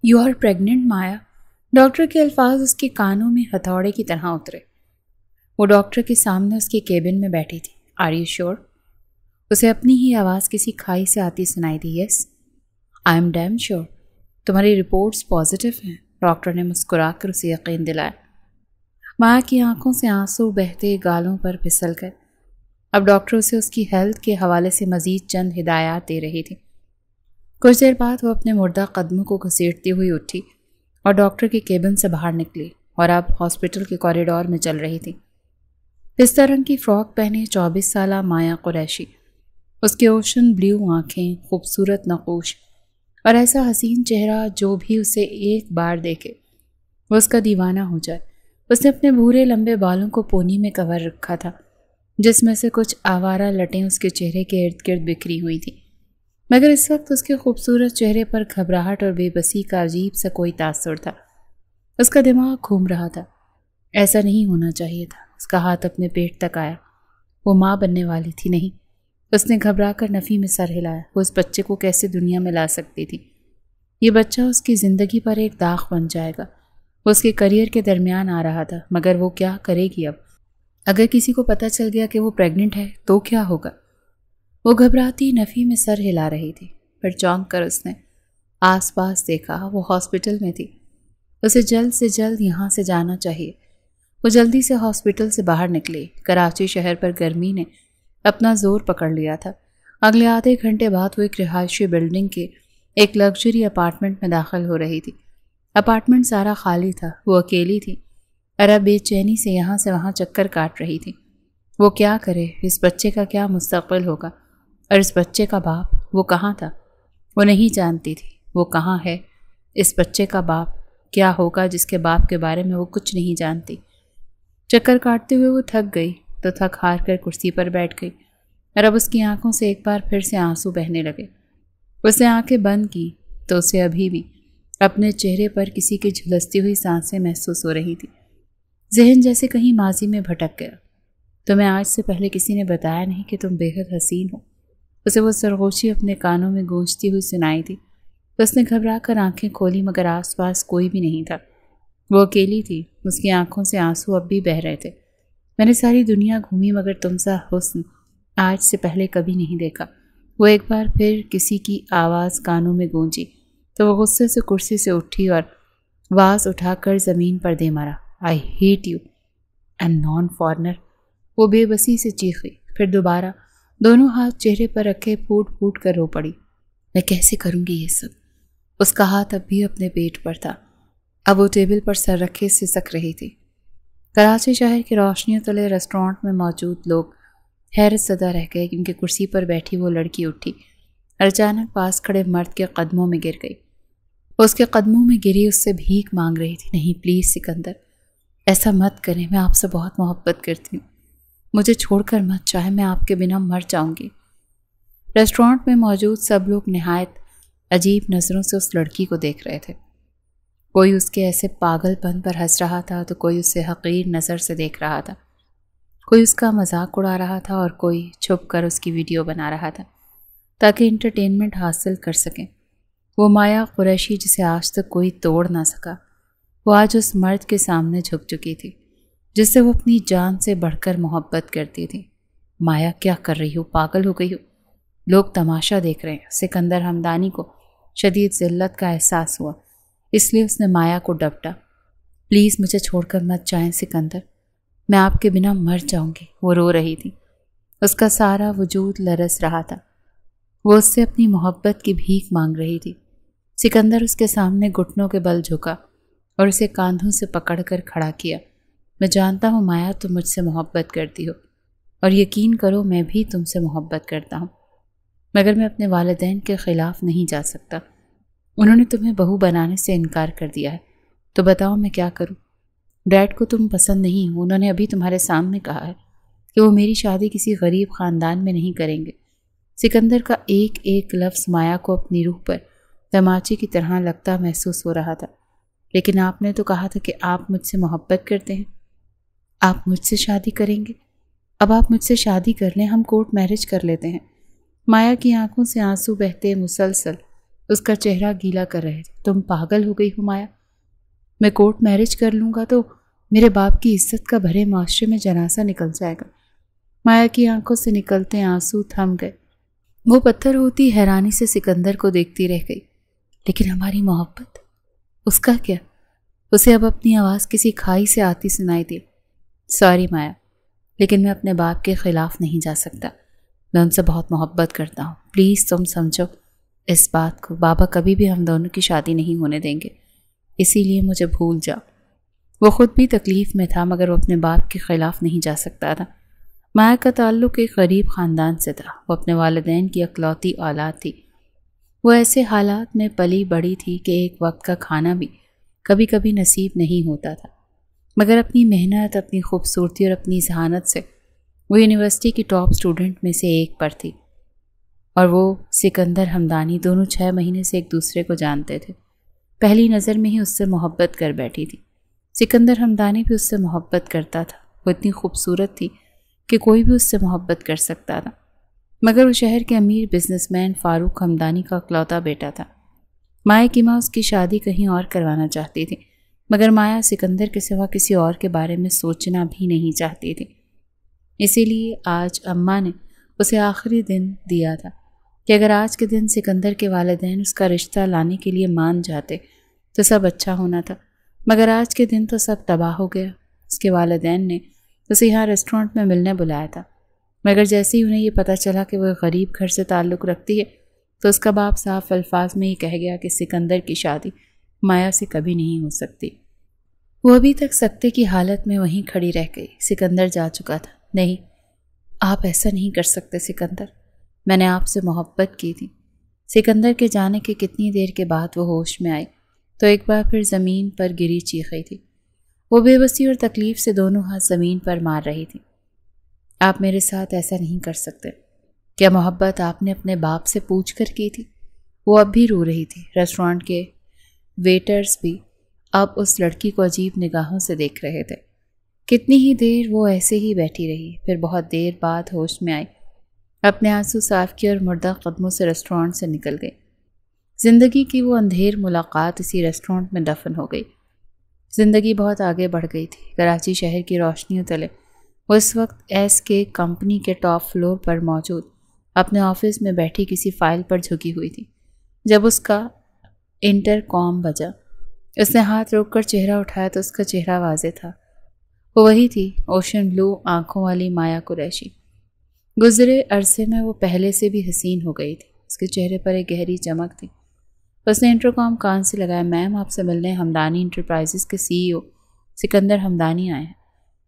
You are pregnant Maya. Doctor کے الفاظ اس کے کانوں میں ہتھوڑے کی طرح اترے۔ وہ ڈاکٹر کے سامنے اس کے کیبن میں بیٹھی تھی۔ Are you sure? اسے اپنی ہی آواز کسی کھائی سے آتی سنائی دی۔ Yes I am damn sure, تمہاری رپورٹس پازیٹیو ہیں، ڈاکٹر نے مسکرا کر اسے یقین دلایا۔ مایا کی آنکھوں سے آنسو بہتے گالوں پر پھسل گئے۔ اب ڈاکٹر اسے اس کی ہیلتھ کے حوالے سے مزید چند ہدایات دے رہی تھی۔ کچھ دیر بعد وہ اپنے مردہ قدموں کو گھسیٹتی ہوئی اٹھی اور ڈاکٹر کے کیبن سے باہر نکلی اور اب ہاسپٹل کے کوریڈور میں چل رہی تھی۔ پستہ رنگ کی فراک پہنے 24 سالہ مایا قریشی، اس کے اوشن بلیو آنکھیں، خوبصورت نقوش اور ایسا حسین چہرہ جو بھی اسے ایک بار دیکھے وہ اس کا دیوانہ ہو جائے۔ اس نے اپنے بھورے لمبے بالوں کو پونی میں کور رکھا تھا جس میں سے کچھ آوارہ لٹیں اس کے چہرے کے ارد گرد بکھری ہوئی تھیں، مگر اس وقت اس کے خوبصورت چہرے پر گھبراہٹ اور بے بسی کا عجیب سا کوئی تاثر تھا۔ اس کا دماغ گھوم رہا تھا۔ ایسا نہیں ہونا چاہیے تھا۔ اس کا ہاتھ اپنے پیٹ تک آیا۔ وہ ماں بننے والی تھی نہیں۔ اس نے گھبرا کر نفی میں سر ہلایا۔ وہ اس بچے کو کیسے دنیا میں لا سکتی تھی؟ یہ بچہ اس کی زندگی پر ایک داغ بن جائے گا۔ وہ اس کے کریئر کے درمیان آ رہا تھا، مگر وہ کیا کرے گی اب؟ اگر کسی کو پتہ چل گیا کہ وہ پریگننٹ ہے تو کیا ہوگا؟ وہ گھبراتی نفی میں سر ہلا رہی تھی۔ پھر چونک کر اس نے آس پاس دیکھا۔ وہ ہاسپٹل میں تھی۔ اسے جلد سے جلد یہاں سے جانا چاہیے۔ وہ جلدی سے ہاسپٹل سے باہر نکلی۔ کراچی شہر پر گرمی نے اپنا زور پکڑ لیا تھا۔ اگلے آدھے گھنٹے بعد وہ ایک رہائشی بلڈنگ کے ایک لگژری اپارٹمنٹ میں داخل ہو رہی تھی۔ اپارٹمنٹ سارا خالی تھا۔ وہ اکیلی تھی اور اب بے چینی سے یہاں سے وہاں چکر کاٹ رہی تھی۔ وہ کیا کرے؟ اس بچے کا کیا مستقبل ہوگا؟ اور اس بچے کا باپ وہ کہاں تھا؟ وہ نہیں جانتی تھی وہ کہاں ہے۔ اس بچے کا باپ کیا ہوگا جس کے باپ کے بارے میں وہ کچھ نہیں جانتی؟ چکر کاٹتے ہوئے وہ تھک گئی تو تھک ہار کر کرسی پر بیٹھ گئی اور اب اس کی آنکھوں سے ایک بار پھر سے آنسو بہنے لگے۔ اس نے آنکھیں بند کی تو اسے ابھی بھی اپنے چہرے پر کسی کی جھلستی ہوئی سانسیں محسوس ہو رہی تھی۔ ذہن جیسے کہیں ماضی میں بھٹک گیا۔ تمہیں آج سے پہلے کسی نے بتایا نہیں کہ تم بے حد حسین ہو؟ اسے وہ سرگوشی اپنے کانوں میں گونجتی ہوئی سنائی تھی۔ اس نے گھبرا کر آنکھیں کھولی مگر آس پاس کوئی بھی نہیں تھا۔ وہ اکیلی تھی۔ اس کی آنکھوں سے آنسو اب بھی بہہ رہے تھے۔ میں نے ساری دنیا گھومی مگر تم سا حسن آج سے پہلے کبھی نہیں دیکھا۔ وہ ایک بار پھر کسی کی آواز کانوں میں گونجی تو وہ غصے سے کرسی سے اٹھی اور واز اٹھا کر زمین پر دے مارا۔ I hate you and non foreigner. وہ بے بسی سے چیخی، پھر دوبارہ دونوں ہاتھ چہرے پر رکھے پھوٹ پھوٹ کر رو پڑی۔ میں کیسے کروں گی یہ سب؟ اس کا ہاتھ اب بھی اپنے پیٹ پر تھا۔ اب وہ ٹیبل پر سر رکھے سسک رہی تھی۔ کراچی شہر کی روشنیوں تلے ریسٹورانٹ میں موجود لوگ حیرت زدہ رہ گئے کیونکہ کرسی پر بیٹھی وہ لڑکی اٹھی اور اچانک پاس کھڑے مرد کے قدموں میں گر گئی۔ وہ اس کے قدموں میں گری، اس سے بھیک مانگ رہی تھی۔ نہیں پلیز سکندر، ایسا مت کریں، میں آپ سے بہت محبت کرتی ہوں، مجھے چھوڑ کر مت جائیں، میں آپ کے بنا مر جاؤں گی۔ ریسٹورانٹ میں موجود سب لوگ نہایت عجیب نظروں سے اس لڑکی کو دیکھ رہے تھے۔ کوئی اس کے ایسے پاگل پن پر ہنس رہا تھا تو کوئی اسے حقیر نظر سے دیکھ رہا تھا، کوئی اس کا مذاق اڑا رہا تھا اور کوئی چھپ کر اس کی ویڈیو بنا رہا تھا تاکہ انٹرٹینمنٹ حاصل کر سکیں۔ وہ مایا قریشی جسے آج تک کوئی توڑ نہ سکا، وہ آج اس مرد کے سامنے جھک چکی تھی جس سے وہ اپنی جان سے بڑھ کر محبت کرتی تھی۔ مایا کیا کر رہی ہو؟ پاگل ہو گئی ہو؟ لوگ تماشا دیکھ رہے ہیں۔ سکندر ہمدانی کو شدید ذلت کا احساس ہوا، اس لیے اس نے مایا کو ڈپٹا۔ پلیز مجھے چھوڑ کر مت جائیں سکندر، میں آپ کے بنا مر جاؤں گی۔ وہ رو رہی تھی، اس کا سارا وجود لرز رہا تھا۔ وہ اس سے اپنی محبت کی بھیک مانگ رہی تھی۔ سکندر اس کے سامنے گھٹنوں کے بل جھکا اور اسے کاندھوں سے پکڑ کر کھڑا کیا۔ میں جانتا ہوں مایا تم مجھ سے محبت کرتی ہو اور یقین کرو میں بھی تم سے محبت کرتا ہوں، مگر میں اپنے والدین کے خلاف نہیں جا سکتا۔ انہوں نے تمہیں بہو بنانے سے انکار کر دیا ہے، تو بتاؤ میں کیا کروں؟ ڈیڈ کو تم پسند نہیں ہو، انہوں نے ابھی تمہارے سامنے کہا ہے کہ وہ میری شادی کسی غریب خاندان میں نہیں کریں گے۔ سکندر کا ایک ایک لفظ مایا کو اپنی روح پر تماچے کی طرح لگتا محسوس ہو رہا تھا۔ لیکن آپ نے تو کہا تھا کہ آپ مجھ سے محبت کرتے ہیں، آپ مجھ سے شادی کریں گے۔ اب آپ مجھ سے شادی کر لیں، ہم کورٹ میرج کر لیتے ہیں۔ مایا کی آنکھوں سے آنسو بہتے مسلسل اس کا چہرہ گیلا کر رہے تھے۔ تم پاگل ہو گئی ہو مایا؟ میں کورٹ میرج کر لوں گا تو میرے باپ کی عزت کا بھرے معاشرے میں جنازہ نکل جائے گا۔ مایا کی آنکھوں سے نکلتے آنسو تھم گئے۔ وہ پتھر ہوتی حیرانی سے سکندر کو دیکھتی رہ گئی۔ لیکن ہماری محبت، اس کا کیا؟ اسے اب اپنی آواز کسی کھائی سے آتی سنائی دی۔ سوری مایا، لیکن میں اپنے باپ کے خلاف نہیں جا سکتا۔ میں ان سے بہت محبت کرتا ہوں۔ پلیز تم سمجھو اس بات کو۔ بابا کبھی بھی ہم دونوں کی شادی نہیں ہونے دیں گے، اسی لیے مجھے بھول جا۔ وہ خود بھی تکلیف میں تھا مگر وہ اپنے باپ کے خلاف نہیں جا سکتا تھا۔ مایا کا تعلق ایک غریب خاندان سے تھا۔ وہ اپنے والدین کی اکلوتی اولاد تھی۔ وہ ایسے حالات میں پلی بڑی تھی کہ ایک وقت کا کھانا بھی کبھی کبھی نصیب نہیں ہوتا تھا، مگر اپنی محنت، اپنی خوبصورتی اور اپنی ذہانت سے وہ یونیورسٹی کی ٹاپ سٹوڈنٹ میں سے ایک پر تھی، اور وہ سکندر ہمدانی دونوں 6 مہینے سے ایک دوسرے کو جانتے تھے۔ پہلی نظر میں ہی اس سے محبت کر بیٹھی تھی۔ سکندر ہمدانی بھی اس سے محبت کرتا تھا۔ وہ اتنی خوبصورت تھی کہ کوئی بھی اس سے محبت کر سکتا تھا، مگر وہ شہر کے امیر بزنس مین فاروق ہمدانی کا اکلوتا بیٹا تھا۔ مایا کی ماں اس کی شادی کہیں اور کروانا چاہتی تھی، مگر مایا سکندر کے سوا کسی اور کے بارے میں سوچنا بھی نہیں چاہتی تھی۔ اسی لیے آج اماں نے اسے آخری دن دیا تھا کہ اگر آج کے دن سکندر کے والدین اس کا رشتہ لانے کے لیے مان جاتے تو سب اچھا ہونا تھا، مگر آج کے دن تو سب تباہ ہو گیا۔ اس کے والدین نے اسے یہاں ریسٹورنٹ میں ملنے بلایا تھا، مگر جیسے ہی انہیں یہ پتہ چلا کہ وہ غریب گھر سے تعلق رکھتی ہے تو اس کا باپ صاف الفاظ میں یہ کہہ گیا کہ سکندر کی شادی مایا سے کبھی نہیں ہو سکتی۔ وہ ابھی تک سکتے کی حالت میں وہیں کھڑی رہ گئی۔ سکندر جا چکا تھا۔ نہیں، آپ ایسا نہیں کر سکتے سکندر، میں نے آپ سے محبت کی تھی۔ سکندر کے جانے کے کتنی دیر کے بعد وہ ہوش میں آئی تو ایک بار پھر زمین پر گری چیخی تھی۔ وہ بے بسی اور تکلیف سے دونوں ہاتھ زمین پر مار رہی تھی۔ آپ میرے ساتھ ایسا نہیں کر سکتے۔ کیا محبت آپ نے اپنے باپ سے پوچھ کر کی تھی؟ وہ اب بھی رو رہی تھی۔ ریسٹورانٹ کے ویٹرز بھی اب اس لڑکی کو عجیب نگاہوں سے دیکھ رہے تھے۔ کتنی ہی دیر وہ ایسے ہی بیٹھی رہی، پھر بہت دیر بعد ہوش میں آئی، اپنے آنسو صاف کیے اور مردہ قدموں سے ریسٹورانٹ سے نکل گئی۔ زندگی کی وہ اندھیر ملاقات اسی ریسٹورانٹ میں دفن ہو گئی۔ زندگی بہت آگے بڑھ گئی تھی۔ کراچی شہر کی روشنیوں تلے وہ اس وقت ایس کے کمپنی کے ٹاپ فلور پر موجود اپنے آفس میں بیٹھی کسی فائل پر جھکی ہوئی تھی۔ جب اس کا انٹر کام بجا، اس نے ہاتھ روک کر چہرہ اٹھایا تو اس کا چہرہ واضح تھا۔ وہ وہی تھی، اوشن بلو آنکھوں والی مایا قریشی۔ گزرے عرصے میں وہ پہلے سے بھی حسین ہو گئی تھی۔ اس کے چہرے پر ایک گہری چمک تھی۔ اس نے انٹرکام کان سے لگایا۔ میم، آپ سے ملنے ہمدانی انٹرپرائزز کے CEO سکندر ہمدانی آئے ہیں۔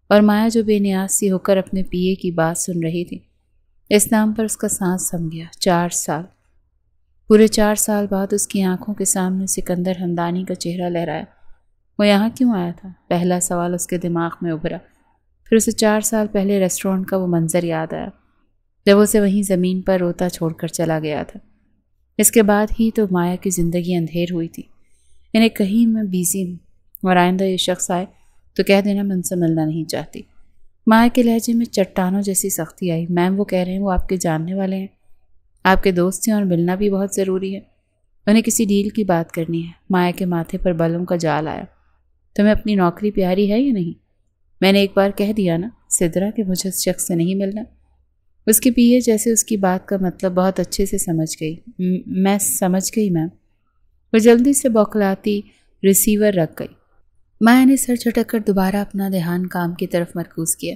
اور مایا جو بے نیاز سی ہو کر اپنے PA کی بات سن رہی تھی، اس نام پر اس کا سانس تھم گیا۔ 4 سال، پورے 4 سال بعد اس کی آنکھوں کے سامنے سکندر ہمدانی کا چہرہ لہرایا۔ وہ یہاں کیوں آیا تھا؟ پہلا سوال اس کے دماغ میں ابھرا۔ پھر اسے 4 سال پہلے ریسٹورنٹ کا وہ منظر یاد آیا جب اسے وہیں زمین پر روتا چھوڑ کر چلا گیا تھا۔ اس کے بعد ہی تو مایا کی زندگی اندھیر ہوئی تھی۔ انہیں کہیں میں بیزی ہوں اور آئندہ یہ شخص آئے تو کہہ دینا میں ان سے ملنا نہیں چاہتی۔ مایا کے لہجے میں چٹانوں جیسی سختی آئی۔ میم، وہ کہہ رہے ہیں وہ آپ کے جاننے والے ہیں، آپ کے دوست ہیں اور ملنا بھی بہت ضروری ہے۔ انہیں کسی ڈیل کی بات کرنی ہے۔ مایا کے ماتھے پر بالوں کا جال آیا۔ تمہیں اپنی نوکری پیاری ہے یا نہیں؟ میں نے ایک بار کہہ دیا نا سدرا کہ مجھے اس شخص سے نہیں ملنا۔ اس کی PA جیسے اس کی بات کا مطلب بہت اچھے سے سمجھ گئی۔ میں سمجھ گئی میم۔ وہ جلدی سے بوکھلاتی ریسیور رکھ گئی۔ مایا نے سر جھٹک کر دوبارہ اپنا دھیان کام کی طرف مرکوز کیا۔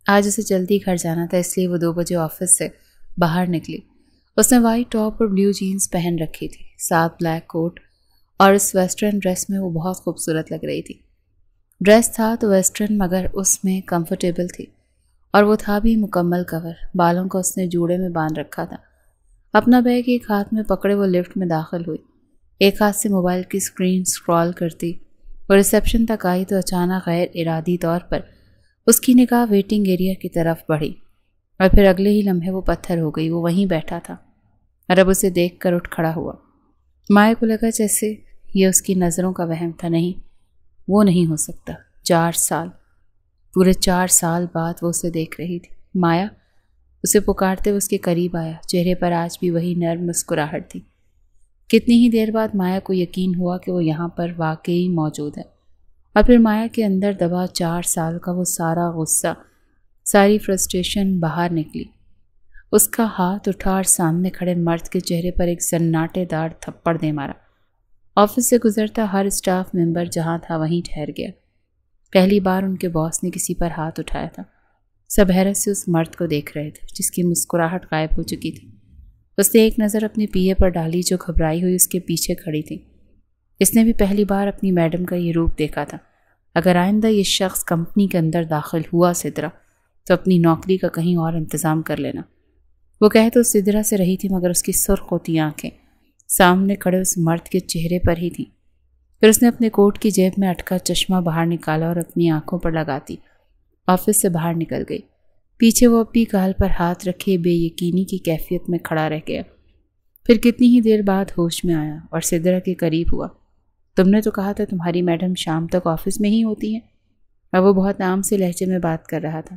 آج اسے جلدی گھر جانا تھا، اس لیے وہ 2 بجے آفس سے باہر نکلی۔ اس نے وائٹ ٹاپ اور بلیو جینز پہن رکھی تھی، ساتھ بلیک کوٹ، اور اس ویسٹرن ڈریس میں وہ بہت خوبصورت لگ رہی تھی۔ ڈریس تھا تو ویسٹرن مگر اس میں کمفرٹیبل تھی، اور وہ تھا بھی مکمل کور۔ بالوں کو اس نے جوڑے میں باندھ رکھا تھا۔ اپنا بیگ ایک ہاتھ میں پکڑے وہ لفٹ میں داخل ہوئی۔ ایک ہاتھ سے موبائل کی اسکرین سکرول کرتی وہ ریسیپشن تک آئی تو اچانک غیر ارادی طور پر اس کی نگاہ ویٹنگ ایریا کی طرف بڑھی، اور پھر اگلے ہی لمحے وہ پتھر ہو گئی۔ وہ وہیں بیٹھا تھا اور اب اسے دیکھ کر اٹھ کھڑا ہوا۔ مایا کو لگا جیسے یہ اس کی نظروں کا وہم تھا۔ نہیں، وہ نہیں ہو سکتا۔ 4 سال، پورے 4 سال بعد وہ اسے دیکھ رہی تھی۔ مایا، اسے پکارتے ہوئے اس کے قریب آیا۔ چہرے پر آج بھی وہی نرم مسکراہٹ تھی۔ کتنی ہی دیر بعد مایا کو یقین ہوا کہ وہ یہاں پر واقعی موجود ہے، اور پھر مایا کے اندر دبا 4 سال کا وہ سارا غصہ، ساری فرسٹریشن باہر نکلی۔ اس کا ہاتھ اٹھا اور سامنے کھڑے مرد کے چہرے پر ایک سناٹے دار تھپڑ دے مارا۔ آفس سے گزرتا ہر اسٹاف ممبر جہاں تھا وہیں ٹھہر گیا۔ پہلی بار ان کے باس نے کسی پر ہاتھ اٹھایا تھا۔ سب حیرت سے اس مرد کو دیکھ رہے تھے جس کی مسکراہٹ غائب ہو چکی تھی۔ اس نے ایک نظر اپنے پی اے پر ڈالی جو گھبرائی ہوئی اس کے پیچھے کھڑی تھی۔ اس نے بھی پہلی بار اپنی میڈم کا یہ روپ دیکھا تھا۔ اگر آئندہ یہ شخص کمپنی کے اندر داخل ہوا سدرا تو اپنی نوکری کا کہیں اور انتظام کر لینا۔ وہ کہہ تو سدرا سے رہی تھی مگر اس کی سرخ ہوتی آنکھیں سامنے کھڑے اس مرد کے چہرے پر ہی تھیں۔ پھر اس نے اپنے کوٹ کی جیب میں اٹکا چشمہ باہر نکالا اور اپنی آنکھوں پر لگاتی آفس سے باہر نکل گئی۔ پیچھے وہ اپنی گال پر ہاتھ رکھے بے یقینی کی کیفیت میں کھڑا رہ گیا۔ پھر کتنی ہی دیر بعد ہوش میں آیا اور سدرا کے قریب ہوا۔ تم نے تو کہا تھا تمہاری میڈم شام تک آفس میں ہی ہوتی ہیں۔ اور وہ بہت عام سے لہجے میں بات کر رہا تھا۔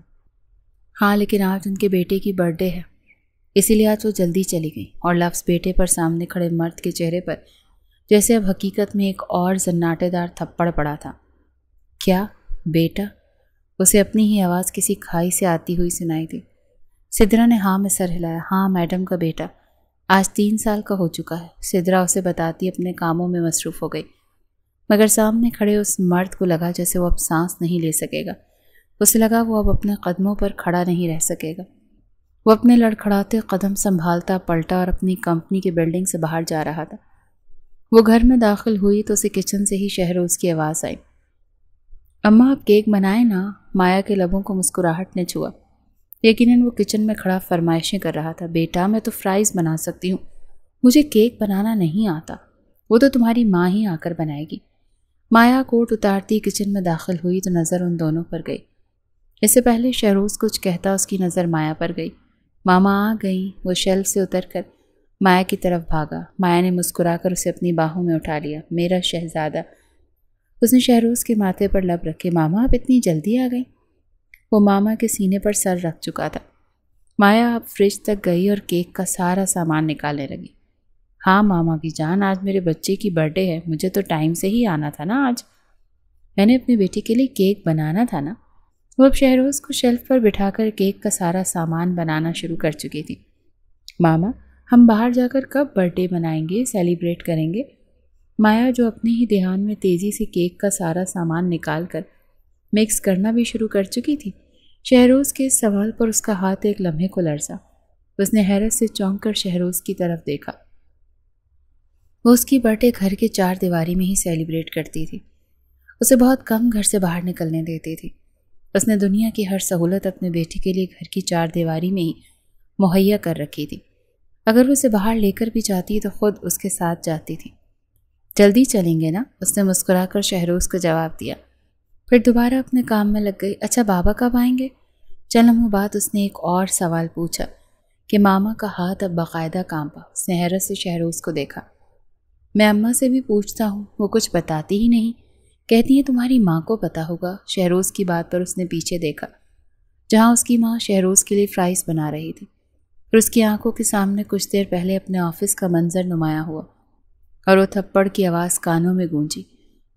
ہاں لیکن آج ان کے بیٹے کی برتھ ڈے ہے، اسی لیے آج وہ جلدی چلی گئی۔ اور لفظ بیٹے پر سامنے کھڑے مرد کے چہرے پر جیسے اب حقیقت میں ایک اور زناٹے دار تھپڑ پڑا تھا۔ کیا بیٹا؟ اسے اپنی ہی آواز کسی کھائی سے آتی ہوئی سنائی تھی۔ سدرا نے ہاں میں سر ہلایا۔ ہاں میڈم کا بیٹا آج 3 سال کا ہو چکا ہے۔ سدرا اسے بتاتی اپنے کاموں میں مصروف ہو گئی، مگر سامنے کھڑے اس مرد کو لگا جیسے وہ اب سانس نہیں لے سکے گا۔ اسے لگا وہ اب اپنے قدموں پر کھڑا نہیں رہ سکے گا۔ وہ اپنے لڑکھڑاتے قدم سنبھالتا پلٹا اور اپنی کمپنی کی بلڈنگ سے باہر جا رہا تھا۔ وہ گھر میں داخل ہوئی تو اسے کچن سے ہی شہروز کی آواز آئی۔ اماں آپ کیک بنائیں نا؟ مایا کے لبوں کو مسکراہٹ نے چھوا۔ یقیناً وہ کچن میں کھڑا فرمائشیں کر رہا تھا۔ بیٹا میں تو فرائز بنا سکتی ہوں، مجھے کیک بنانا نہیں آتا، وہ تو تمہاری ماں ہی آ کر بنائے گی۔ مایا کوٹ اتارتی کچن میں داخل ہوئی تو نظر ان دونوں پر گئی۔ اس سے پہلے شہروز کچھ کہتا اس کی نظر مایا پر گئی۔ ماما آ گئیں۔ وہ شیلف سے اتر کر مایا کی طرف بھاگا۔ مایا نے مسکرا کر اسے اپنی باہوں میں اٹھا لیا۔ میرا شہزادہ۔ اس نے شہروز کے ماتھے پر لب رکھے۔ ماما آپ اتنی جلدی آ گئیں؟ وہ ماما کے سینے پر سر رکھ چکا تھا۔ مایا اب فریج تک گئی اور کیک کا سارا سامان نکالنے لگی۔ ہاں ماما کی جان، آج میرے بچے کی برتھ ڈے ہے، مجھے تو ٹائم سے ہی آنا تھا نا۔ آج میں نے اپنے بیٹے کے لیے کیک بنانا تھا نا۔ وہ اب شہروز کو شیلف پر بٹھا کر کیک کا سارا سامان بنانا شروع کر چکی تھی۔ ماما ہم باہر جا کر کب برتھ ڈے منائیں گے، سیلیبریٹ کریں گے؟ مایا جو اپنے ہی دھیان میں تیزی سے کیک کا سارا سامان نکال کر مکس کرنا بھی شروع کر چکی تھی۔ شہروز کے اس سوال پر اس کا ہاتھ ایک لمحے کو لرزا۔ اس نے حیرت سے چونک کر شہروز کی طرف دیکھا۔ وہ اس کی برتھ ڈے گھر کے 4 دیواری میں ہی سیلیبریٹ کرتی تھی۔ اسے بہت کم گھر سے باہر نکلنے دیتی تھی۔ اس نے دنیا کی ہر سہولت اپنے بیٹے کے لیے گھر کی 4 دیواری میں ہی مہیا کر رکھی تھی۔ اگر وہ اسے باہر لے کر بھی جاتی تو خود اس کے ساتھ جاتی تھی۔ جلدی چلیں گے نا؟ اس نے مسکرا کر شہروز کو جواب دیا۔ پھر دوبارہ اپنے کام میں لگ گئی۔ اچھا بابا کب آئیں گے؟ چند لمحوں بعد اس نے ایک اور سوال پوچھا کہ ماما کا ہاتھ اب باقاعدہ کانپا۔ اس نے حیرت سے شہروز کو دیکھا۔ میں اماں سے بھی پوچھتا ہوں، وہ کچھ بتاتی ہی نہیں، کہتی ہیں تمہاری ماں کو پتا ہوگا۔ شہروز کی بات پر اس نے پیچھے دیکھا جہاں اس کی ماں شہروز کے لیے فرائز بنا رہی تھی۔ پھر اس کی آنکھوں کے سامنے کچھ دیر پہلے اپنے آفس کا منظر نمایاں ہوا اور وہ تھپڑ کی آواز کانوں میں گونجی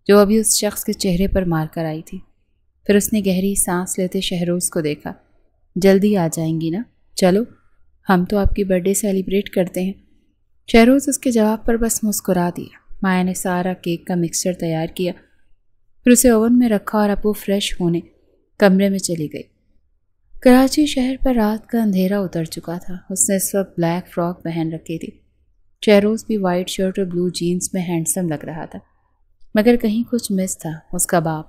جو ابھی اس شخص کے چہرے پر مار کر آئی تھی۔ پھر اس نے گہری سانس لیتے شہروز کو دیکھا۔ جلدی آ جائیں گی نا؟ چلو ہم تو آپ کی برتھ ڈے سیلیبریٹ کرتے ہیں۔ شہروز اس کے جواب پر بس مسکرا دیا۔ مایا نے سارا کیک کا مکسچر تیار کیا، پھر اسے اوون میں رکھا اور اب وہ فریش ہونے کمرے میں چلی گئی۔ کراچی شہر پر رات کا اندھیرا اتر چکا تھا۔ اس نے اس وقت بلیک فراک پہن رکھی تھی۔ شہروز بھی وائٹ شرٹ اور بلو جینز میں ہینڈسم لگ رہا تھا، مگر کہیں کچھ مس تھا۔ اس کا باپ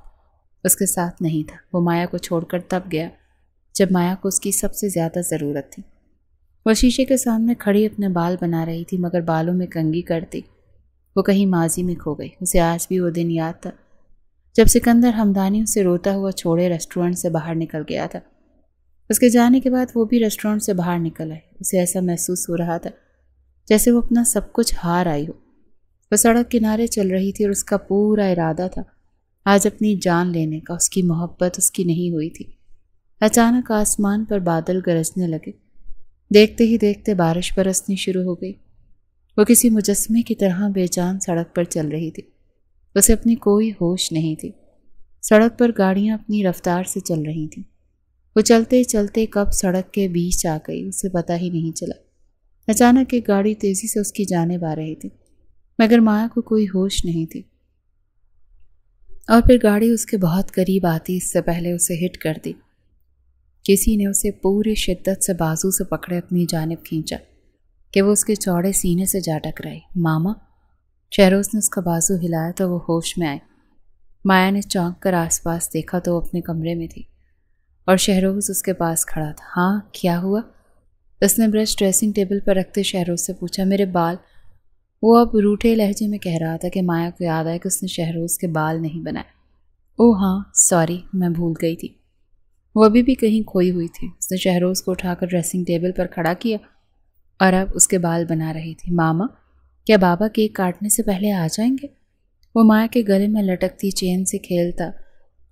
اس کے ساتھ نہیں تھا۔ وہ مایا کو چھوڑ کر تب گیا جب مایا کو اس کی سب سے زیادہ ضرورت تھی۔ وہ شیشے کے سامنے کھڑی اپنے بال بنا رہی تھی مگر بالوں میں کنگھی کرتی وہ کہیں ماضی میں کھو گئی۔ اسے آج بھی وہ دن یاد تھا جب سکندر ہمدانی اسے روتا ہوا چھوڑے ریسٹورنٹ سے باہر نکل گیا تھا۔ اس کے جانے کے بعد وہ بھی ریسٹورنٹ سے باہر نکل آئی۔ اسے ایسا محسوس ہو رہا تھا جیسے وہ اپنا سب کچھ ہار آئی ہو۔ وہ سڑک کنارے چل رہی تھی اور اس کا پورا ارادہ تھا آج اپنی جان لینے کا۔ اس کی محبت اس کی نہیں ہوئی تھی۔ اچانک آسمان پر بادل گرجنے لگے۔ دیکھتے ہی دیکھتے بارش برسنی شروع ہو گئی۔ وہ کسی مجسمے کی طرح بے جان سڑک پر چل رہی تھی۔ اسے اپنی کوئی ہوش نہیں تھی۔ سڑک پر گاڑیاں اپنی رفتار سے چل رہی تھیں۔ وہ چلتے چلتے کب سڑک کے بیچ آ گئی اسے پتہ ہی نہیں چلا۔ اچانک ایک گاڑی تیزی سے اس کی جانب آ رہی تھی، مگر مایا کو کوئی ہوش نہیں تھی، اور پھر گاڑی اس کے بہت قریب آتی اس سے پہلے اسے ہٹ کر دی۔ کسی نے اسے پوری شدت سے بازو سے پکڑے اپنی جانب کھینچا کہ وہ اس کے چوڑے سینے سے جا ٹکرائی۔ ماما! شہروز نے اس کا بازو ہلایا تو وہ ہوش میں آئی۔ مایا نے چونک کر آس پاس دیکھا تو وہ اپنے کمرے میں تھی اور شہروز اس کے پاس کھڑا تھا۔ ہاں، کیا ہوا؟ اس نے برش ڈریسنگ ٹیبل پر رکھتے شہروز سے پوچھا۔ میرے بال۔ وہ اب روٹھے لہجے میں کہہ رہا تھا کہ مایا کو یاد آیا کہ اس نے شہروز کے بال نہیں بنائے۔ اوہ ہاں، سوری، میں بھول گئی تھی۔ وہ ابھی بھی کہیں کھوئی ہوئی تھی۔ اس نے شہروز کو اٹھا کر ڈریسنگ ٹیبل پر کھڑا کیا اور اب اس کے بال بنا رہی تھی۔ ماما، کیا بابا کیک کاٹنے سے پہلے آ جائیں گے؟ وہ مایا کے گلے میں لٹکتی چین سے کھیلتا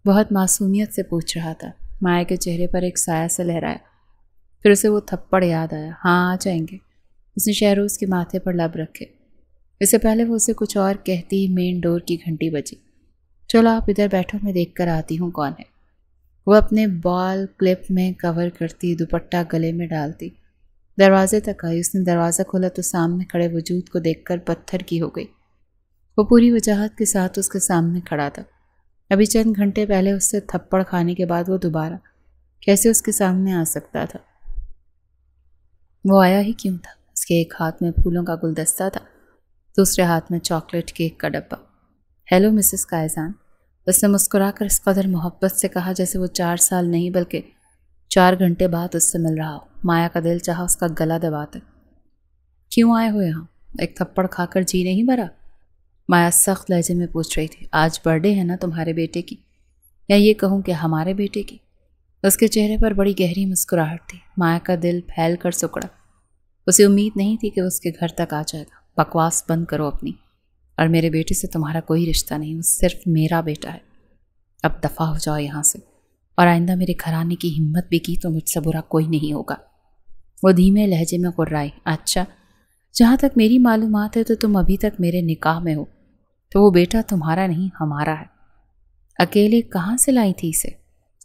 بہت معصومیت سے پوچھ رہا تھا۔ مایا کے چہرے پر ایک سایہ سا لہرایا، پھر اسے وہ تھپڑ یاد آیا۔ ہاں، آ جائیں گے۔ اس نے شہروز کے ماتھے پر لب رکھے۔ اس سے پہلے وہ اسے کچھ اور کہتی مین ڈور کی گھنٹی بجی۔ چلو آپ ادھر بیٹھو، میں دیکھ کر آتی ہوں کون ہے۔ وہ اپنے بال کلپ میں کور کرتی، دوپٹہ گلے میں ڈالتی دروازے تک آئی۔ اس نے دروازہ کھولا تو سامنے کھڑے وجود کو دیکھ کر پتھر کی ہو گئی۔ وہ پوری وجاہت کے ساتھ اس کے سامنے کھڑا تھا۔ ابھی چند گھنٹے پہلے اس سے تھپڑ کھانے کے بعد وہ دوبارہ کیسے اس کے سامنے آ سکتا تھا؟ وہ آیا ہی کیوں تھا؟ اس کے ایک ہاتھ میں پھولوں کا گلدستہ تھا، دوسرے ہاتھ میں چاکلیٹ کیک کا ڈبہ۔ ہیلو مسز کائزان، اس نے مسکرا کر اس قدر محبت سے کہا جیسے وہ 4 سال نہیں بلکہ 4 گھنٹے بعد اس سے مل رہا ہو۔ مایا کا دل چاہا اس کا گلا دباتا۔ کیوں آئے ہو یہاں؟ ایک تھپڑ کھا کر جی نہیں بھرا؟ مایا سخت لہجے میں پوچھ رہی تھی۔ آج برتھ ڈے ہے نا تمہارے بیٹے کی، یا یہ کہوں کہ ہمارے بیٹے کی؟ اس کے چہرے پر بڑی گہری مسکراہٹ تھی۔ مایا کا دل پھیل کر سکڑا۔ اسے امید نہیں تھی کہ وہ اس کے گھر تک آ جائے گا۔ بکواس بند کرو اپنی، اور میرے بیٹے سے تمہارا کوئی رشتہ نہیں، وہ صرف میرا بیٹا ہے۔ اب دفع ہو جاؤ یہاں سے، اور آئندہ میرے گھر آنے کی ہمت بھی کی تو مجھ سے برا کوئی نہیں ہوگا۔ وہ دھیمے لہجے میں غرائی۔ اچھا، جہاں تک میری معلومات ہے تو تم ابھی تک میرے نکاح میں ہو، تو وہ بیٹا تمہارا نہیں ہمارا ہے۔ اکیلے کہاں سے لائی تھی اسے؟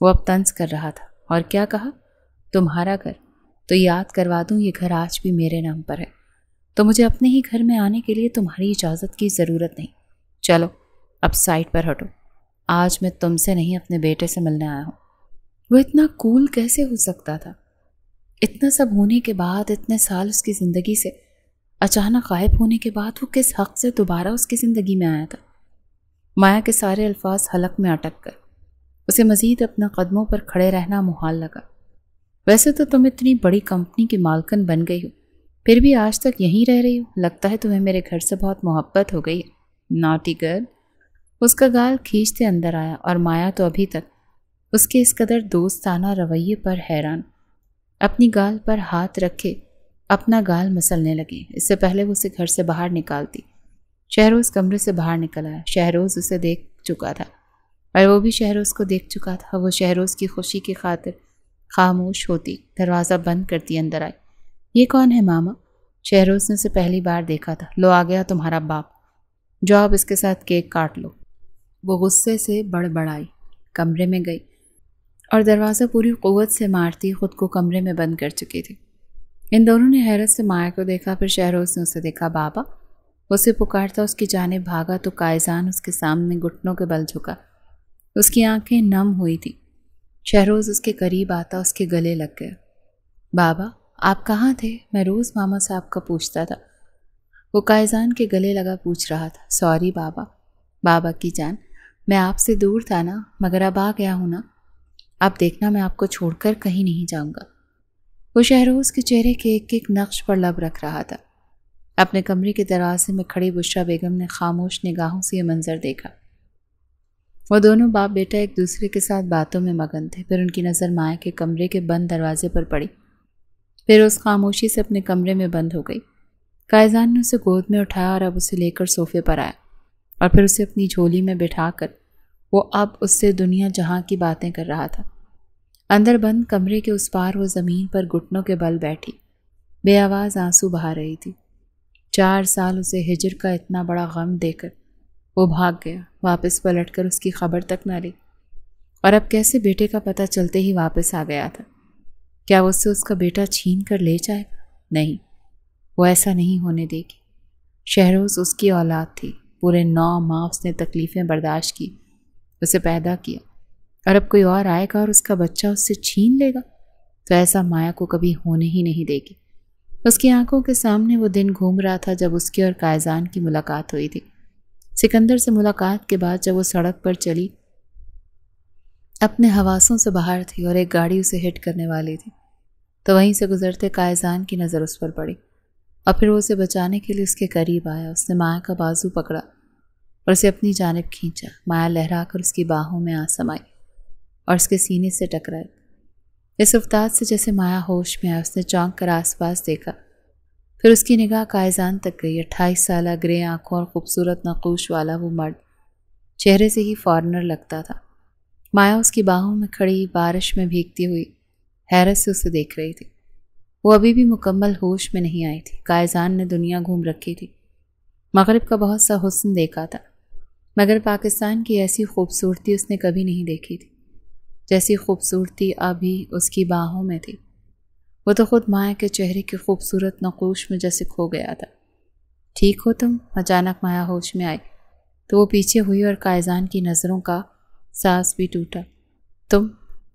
وہ اب طنز کر رہا تھا۔ اور کیا کہا؟ تمہارا گھر؟ تو یاد کروا دوں، یہ گھر آج بھی میرے نام پر ہے، تو مجھے اپنے ہی گھر میں آنے کے لیے تمہاری اجازت کی ضرورت نہیں۔ چلو اب سائڈ پر ہٹو، آج میں تم سے نہیں اپنے بیٹے سے ملنے آیا ہوں۔ وہ اتنا کول کیسے ہو سکتا تھا؟ اتنا سب ہونے کے بعد، اتنے سال اس کی زندگی سے اچانک غائب ہونے کے بعد، وہ کس حق سے دوبارہ اس کی زندگی میں آیا تھا؟ مایا کے سارے الفاظ حلق میں اٹک کر اسے مزید اپنا قدموں پر کھڑے رہنا محال لگا۔ ویسے تو تم اتنی بڑی کمپنی کی مالکن بن گئی ہو، پھر بھی آج تک یہیں رہ رہی ہو۔ لگتا ہے تمہیں میرے گھر سے بہت محبت ہو گئی ہے۔ Naughty girl. اس کا گال کھینچتے اندر آیا، اور مایا تو ابھی تک اس کے اس قدر دوستانہ رویے پر حیران، اپنی گال پر ہاتھ رکھے اپنا گال مسلنے لگی۔ اس سے پہلے وہ اسے گھر سے باہر نکالتی۔ شہروز کمرے سے باہر نکل آیا۔ شہروز اسے دیکھ چکا تھا، اور وہ بھی شہروز کو دیکھ چکا تھا۔ وہ شہروز کی خوشی کی خاطر خاموش ہوتی دروازہ بند کرتی اندر آئی۔ یہ کون ہے ماما؟ شہروز نے اسے پہلی بار دیکھا تھا۔ لو آ گیا تمہارا باپ، جاؤ اب اس کے ساتھ کیک کاٹ لو۔ وہ غصے سے بڑبڑائی، کمرے میں گئی اور دروازہ پوری قوت سے مارتی خود کو کمرے میں بند کر چکی تھی۔ ان دونوں نے حیرت سے مایا کو دیکھا، پھر شہروز نے اسے دیکھا۔ بابا! اسے پکارتا اس کی جانب بھاگا تو کائزان اس کے سامنے گھٹنوں کے بل جھکا۔ اس کی آنکھیں نم ہوئی تھی۔ شہروز اس کے قریب آتا اس کے گلے لگ گیا۔ بابا آپ کہاں تھے؟ میں روز ماما سے آپ کا پوچھتا تھا۔ وہ کائزان کے گلے لگا پوچھ رہا تھا۔ سوری بابا۔ بابا کی جان، میں آپ سے دور تھا نا، مگر اب آ گیا ہوں نا۔ اب دیکھنا میں آپ کو چھوڑ کر کہیں نہیں جاؤں گا۔ وہ شہروز کے چہرے کے ایک ایک نقش پر لب رکھ رہا تھا۔ اپنے کمرے کے دروازے میں کھڑی بشرا بیگم نے خاموش نگاہوں سے یہ منظر دیکھا۔ وہ دونوں باپ بیٹا ایک دوسرے کے ساتھ باتوں میں مگن تھے۔ پھر ان کی نظر مایا کے کمرے کے بند دروازے پر پڑی، پھر اس خاموشی سے اپنے کمرے میں بند ہو گئی۔ کائزان نے اسے گود میں اٹھایا اور اب اسے لے کر صوفے پر آیا، اور پھر اسے اپنی جھولی میں بٹھا کر وہ اب اس سے دنیا جہاں کی باتیں کر رہا تھا۔ اندر بند کمرے کے اس پار وہ زمین پر گھٹنوں کے بل بیٹھی بے آواز آنسو بہا رہی تھی۔ 4 سال اسے ہجر کا اتنا بڑا غم دے کر وہ بھاگ گیا، واپس پلٹ کر اس کی خبر تک نہ لی، اور اب کیسے بیٹے کا پتہ چلتے ہی واپس آ گیا تھا؟ کیا وہ اس سے اس کا بیٹا چھین کر لے جائے گا؟ نہیں، وہ ایسا نہیں ہونے دے گی۔ شہروز اس کی اولاد تھی، پورے 9 ماہ اس نے تکلیفیں برداشت کی، اسے پیدا کیا، اور اب کوئی اور آئے گا اور اس کا بچہ اس سے چھین لے گا تو ایسا مایا کو کبھی ہونے ہی نہیں دے گی۔ اس کی آنکھوں کے سامنے وہ دن گھوم رہا تھا جب اس کی اور قائزان کی ملاقات ہوئی تھی۔ سکندر سے ملاقات کے بعد جب وہ سڑک پر چلی، اپنے حواسوں سے باہر تھی اور ایک گاڑی اسے ہٹ کرنے والی تھی، تو وہیں سے گزرتے قائزان کی نظر اس پر پڑی، اور پھر وہ اسے بچانے کے لیے اس کے قریب آیا۔ اس نے مایا کا بازو پکڑا اور اسے اپنی جانب کھینچا۔ مایا لہرا کر اس کی باہوں میں آ سمائی اور اس کے سینے سے ٹکرائی۔ اس افتاد سے جیسے مایا ہوش میں آیا، اس نے چونک کر آس پاس دیکھا، پھر اس کی نگاہ قائزان تک گئی۔ 28 سالہ گرے آنکھوں اور خوبصورت نقوش والا وہ مرد چہرے سے ہی فارنر لگتا تھا۔ مایا اس کی باہوں میں کھڑی بارش میں بھیگتی ہوئی حیرت سے اسے دیکھ رہی تھی۔ وہ ابھی بھی مکمل ہوش میں نہیں آئی تھی۔ قائزان نے دنیا گھوم رکھی تھی، مغرب کا بہت سا حسن دیکھا تھا، مگر پاکستان کی ایسی خوبصورتی اس نے کبھی نہیں دیکھی تھی جیسی خوبصورتی ابھی اس کی باہوں میں تھی۔ وہ تو خود مایا کے چہرے کے خوبصورت نقوش میں جیسے کھو گیا تھا۔ ٹھیک ہو تم؟ اچانک مایا ہوش میں آئی تو وہ پیچھے ہوئی اور قائزان کی نظروں کا سانس بھی ٹوٹا۔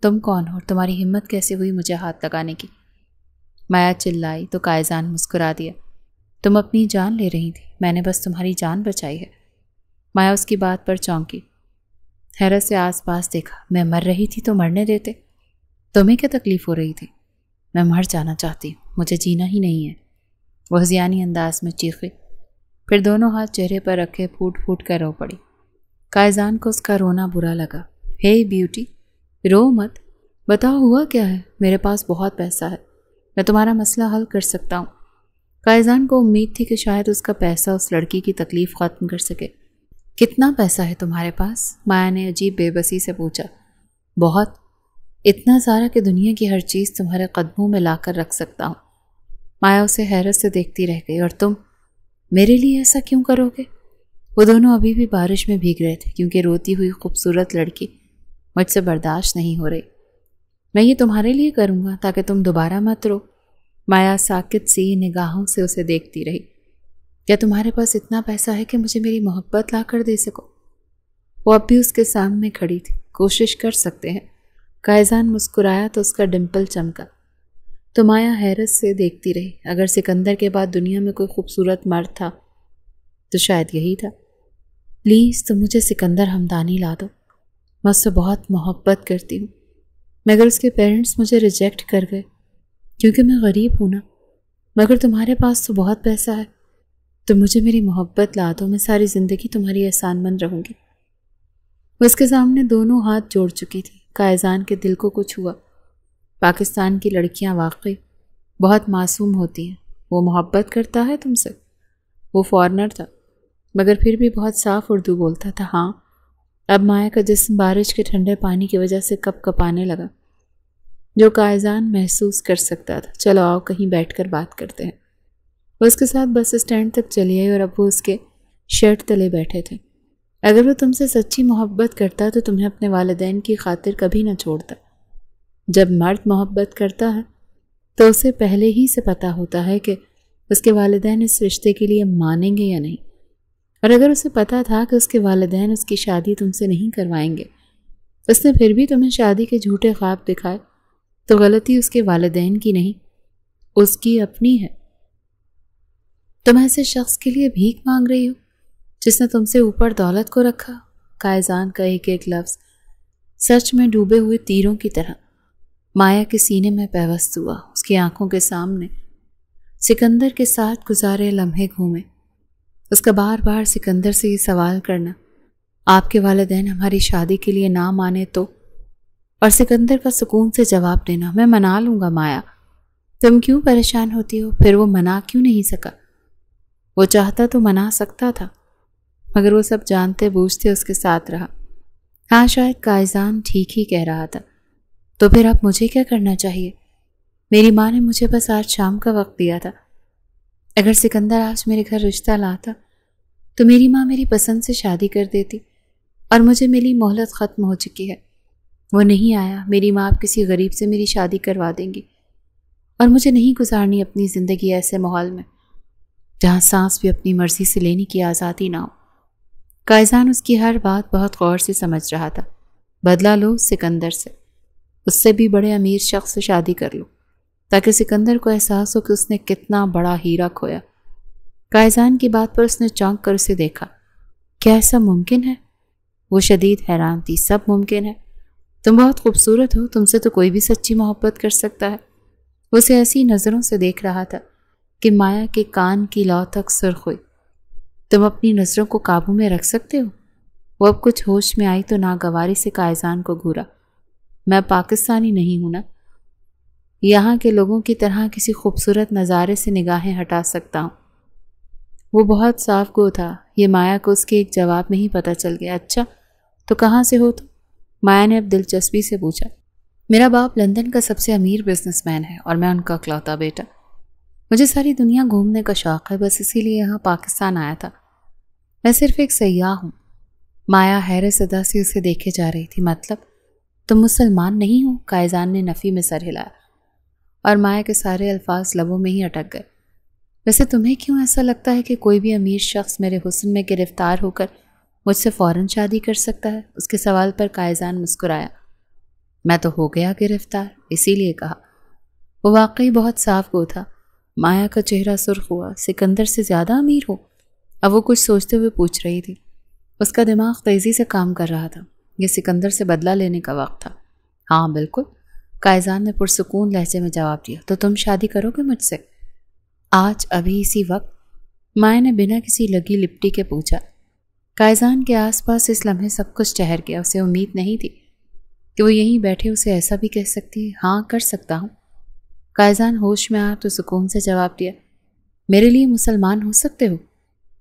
تم کون ہو اور تمہاری ہمت کیسے ہوئی مجھے ہاتھ لگانے کی؟ مایا چلائی تو قائزان مسکرا دیا۔ تم اپنی جان لے رہی تھی، میں نے بس تمہاری جان بچائی ہے۔ مایا اس کی بات پر چونکی، حیرت سے آس پاس دیکھا۔ میں مر رہی تھی تو مرنے دیتے؟ تمہیں کیا تکلیف ہو رہی تھی؟ میں مر جانا چاہتی ہوں، مجھے جینا ہی نہیں ہے، وہ ہذیانی انداز میں چیخی، پھر دونوں ہاتھ چہرے پر رکھے پھوٹ پھوٹ کر رو پڑی۔ قائزان کو اس کا رونا برا لگا۔ ہے بیوٹی، رو مت، بتاؤ ہوا کیا ہے؟ میرے پاس بہت پیسہ ہے، میں تمہارا مسئلہ حل کر سکتا ہوں۔ قائزان کو امید تھی کہ شاید اس کا پیسہ اس لڑکی کی تکلیف ختم کر سکے۔ کتنا پیسہ ہے تمہارے پاس؟ مایا نے عجیب بے بسی سے پوچھا۔ بہت، اتنا سارا کہ دنیا کی ہر چیز تمہارے قدموں میں لا کر رکھ سکتا ہوں۔ مایا اسے حیرت سے دیکھتی رہ گئی۔ اور تم میرے لیے ایسا کیوں کرو گے؟ وہ دونوں ابھی بھی بارش میں بھیگ رہے تھے کیونکہ روتی ہوئی خوبصورت لڑکی مجھ سے برداشت نہیں ہو رہی۔ میں یہ تمہارے لیے کروں گا تاکہ تم دوبارہ مت رو۔ مایا ساکت سی نگاہوں سے اسے دیکھتی رہی۔ کیا تمہارے پاس اتنا پیسہ ہے کہ مجھے میری محبت لا کر دے سکو؟ وہ اب بھی اس کے سامنے کھڑی تھی۔ کوشش کر سکتے ہیں۔ قائزان مسکرایا تو اس کا ڈمپل چمکا۔ تو مایا حیرت سے دیکھتی رہی۔ اگر سکندر کے بعد دنیا میں کوئی خوبصورت مرد تھا تو شاید یہی تھا۔ پلیز تم مجھے سکندر ہمدانی لا دو، میں اس سے بہت محبت کرتی ہوں، مگر اس کے پیرنٹس مجھے ریجیکٹ کر گئے کیونکہ میں غریب ہوں نا۔ مگر تمہارے پاس تو بہت پیسہ ہے، تم مجھے میری محبت لا دو، میں ساری زندگی تمہاری احسان مند رہوں گی۔ وہ اس کے سامنے دونوں ہاتھ جوڑ چکی تھی۔ قائزان کے دل کو کچھ ہوا۔ پاکستان کی لڑکیاں واقعی بہت معصوم ہوتی ہیں۔ وہ محبت کرتا ہے تم سے؟ وہ فارنر تھا مگر پھر بھی بہت صاف اردو بولتا تھا۔ ہاں۔ اب مایا کا جسم بارش کے ٹھنڈے پانی کی وجہ سے کپ کپانے لگا جو قائزان محسوس کر سکتا تھا۔ چلو آؤ کہیں بیٹھ کر بات کرتے ہیں۔ وہ اس کے ساتھ بس اسٹینڈ تک چلی آئی اور اب وہ اس کے شرٹ تلے بیٹھے تھے۔ اگر وہ تم سے سچی محبت کرتا تو تمہیں اپنے والدین کی خاطر کبھی نہ چھوڑتا۔ جب مرد محبت کرتا ہے تو اسے پہلے ہی سے پتہ ہوتا ہے کہ اس کے والدین اس رشتے کے لیے مانیں گے یا نہیں، اور اگر اسے پتہ تھا کہ اس کے والدین اس کی شادی تم سے نہیں کروائیں گے، اس نے پھر بھی تمہیں شادی کے جھوٹے خواب دکھائے، تو غلطی اس کے والدین کی نہیں، اس کی اپنی ہے۔ تم ایسے شخص کے لیے بھیک مانگ رہی ہو جس نے تم سے اوپر دولت کو رکھا۔ قائزان کا ایک ایک لفظ سچ میں ڈوبے ہوئے تیروں کی طرح مایا کے سینے میں پیوست ہوا۔ اس کی آنکھوں کے سامنے سکندر کے ساتھ گزارے لمحے گھومے۔ اس کا بار بار سکندر سے یہ سوال کرنا، آپ کے والدین ہماری شادی کے لیے نہ مانے تو، اور سکندر کا سکون سے جواب دینا، میں منا لوں گا مایا، تم کیوں پریشان ہوتی ہو؟ پھر وہ منا کیوں نہیں سکا؟ وہ چاہتا تو منا سکتا تھا مگر وہ سب جانتے بوجھتے اس کے ساتھ رہا۔ ہاں شاید قائزان ٹھیک ہی کہہ رہا تھا۔ تو پھر اب مجھے کیا کرنا چاہیے؟ میری ماں نے مجھے بس آج شام کا وقت دیا تھا، اگر سکندر آج میرے گھر رشتہ لاتا تو میری ماں میری پسند سے شادی کر دیتی، اور مجھے ملی مہلت ختم ہو چکی ہے۔ وہ نہیں آیا، میری ماں اب کسی غریب سے میری شادی کروا دیں گی، اور مجھے نہیں گزارنی اپنی زندگی ایسے ماحول میں جہاں سانس بھی اپنی مرضی سے لینے کی آزادی نہ ہو۔ قائزان اس کی ہر بات بہت غور سے سمجھ رہا تھا۔ بدلہ لو سکندر سے، اس سے بھی بڑے امیر شخص سے شادی کر لو، تاکہ سکندر کو احساس ہو کہ اس نے کتنا بڑا ہیرا کھویا۔ قائزان کی بات پر اس نے چونک کر اسے دیکھا۔ کیا ایسا ممکن ہے؟ وہ شدید حیران تھی۔ سب ممکن ہے، تم بہت خوبصورت ہو، تم سے تو کوئی بھی سچی محبت کر سکتا ہے۔ وہ اسے ایسی نظروں سے دیکھ رہا تھا کہ مایا کے کان کی لو تک سرخ ہوئی۔ تم اپنی نظروں کو قابو میں رکھ سکتے ہو؟ وہ اب کچھ ہوش میں آئی تو ناگواری سے قائزان کو گھورا۔ میں پاکستانی نہیں ہوں نا، یہاں کے لوگوں کی طرح کسی خوبصورت نظارے سے نگاہیں ہٹا سکتا ہوں۔ وہ بہت صاف گو تھا، یہ مایا کو اس کے ایک جواب میں ہی پتہ چل گیا۔ اچھا تو کہاں سے ہو تم؟ مایا نے اب دلچسپی سے پوچھا۔ میرا باپ لندن کا سب سے امیر بزنس مین ہے اور میں ان کا اکلوتا بیٹا۔ مجھے ساری دنیا گھومنے کا شوق ہے، بس اسی لیے یہاں پاکستان آیا تھا۔ میں صرف ایک سیاح ہوں۔ مایا حیرت زدہ سے اسے دیکھے جا رہی تھی۔ مطلب تم مسلمان نہیں ہو؟ قائزان نے نفی میں سر ہلایا، اور مایا کے سارے الفاظ لبوں میں ہی اٹک گئے۔ ویسے تمہیں کیوں ایسا لگتا ہے کہ کوئی بھی امیر شخص میرے حسن میں گرفتار ہو کر مجھ سے فوراً شادی کر سکتا ہے؟ اس کے سوال پر قائزان مسکرایا۔ میں تو ہو گیا گرفتار، اسی لیے کہا۔ وہ واقعی بہت صاف گو تھا۔ مایا کا چہرہ سرخ ہوا۔ سکندر سے زیادہ امیر ہو؟ اب وہ کچھ سوچتے ہوئے پوچھ رہی تھی۔ اس کا دماغ تیزی سے کام کر رہا تھا۔ یہ سکندر سے بدلہ لینے کا وقت تھا۔ ہاں بالکل، قائزان نے پرسکون لہجے میں جواب دیا۔ تو تم شادی کرو گے مجھ سے؟ آج ابھی اسی وقت؟ مایا نے بنا کسی لگی لپٹی کے پوچھا۔ قائزان کے آس پاس اس لمحے سب کچھ ٹھہر گیا۔ اسے امید نہیں تھی کہ وہ یہیں بیٹھے اسے ایسا بھی کہہ سکتی ہے۔ ہاں کر سکتا ہوں۔ قائزان ہوش میں آیا تو سکون سے جواب دیا۔ میرے لیے مسلمان ہو سکتے ہو؟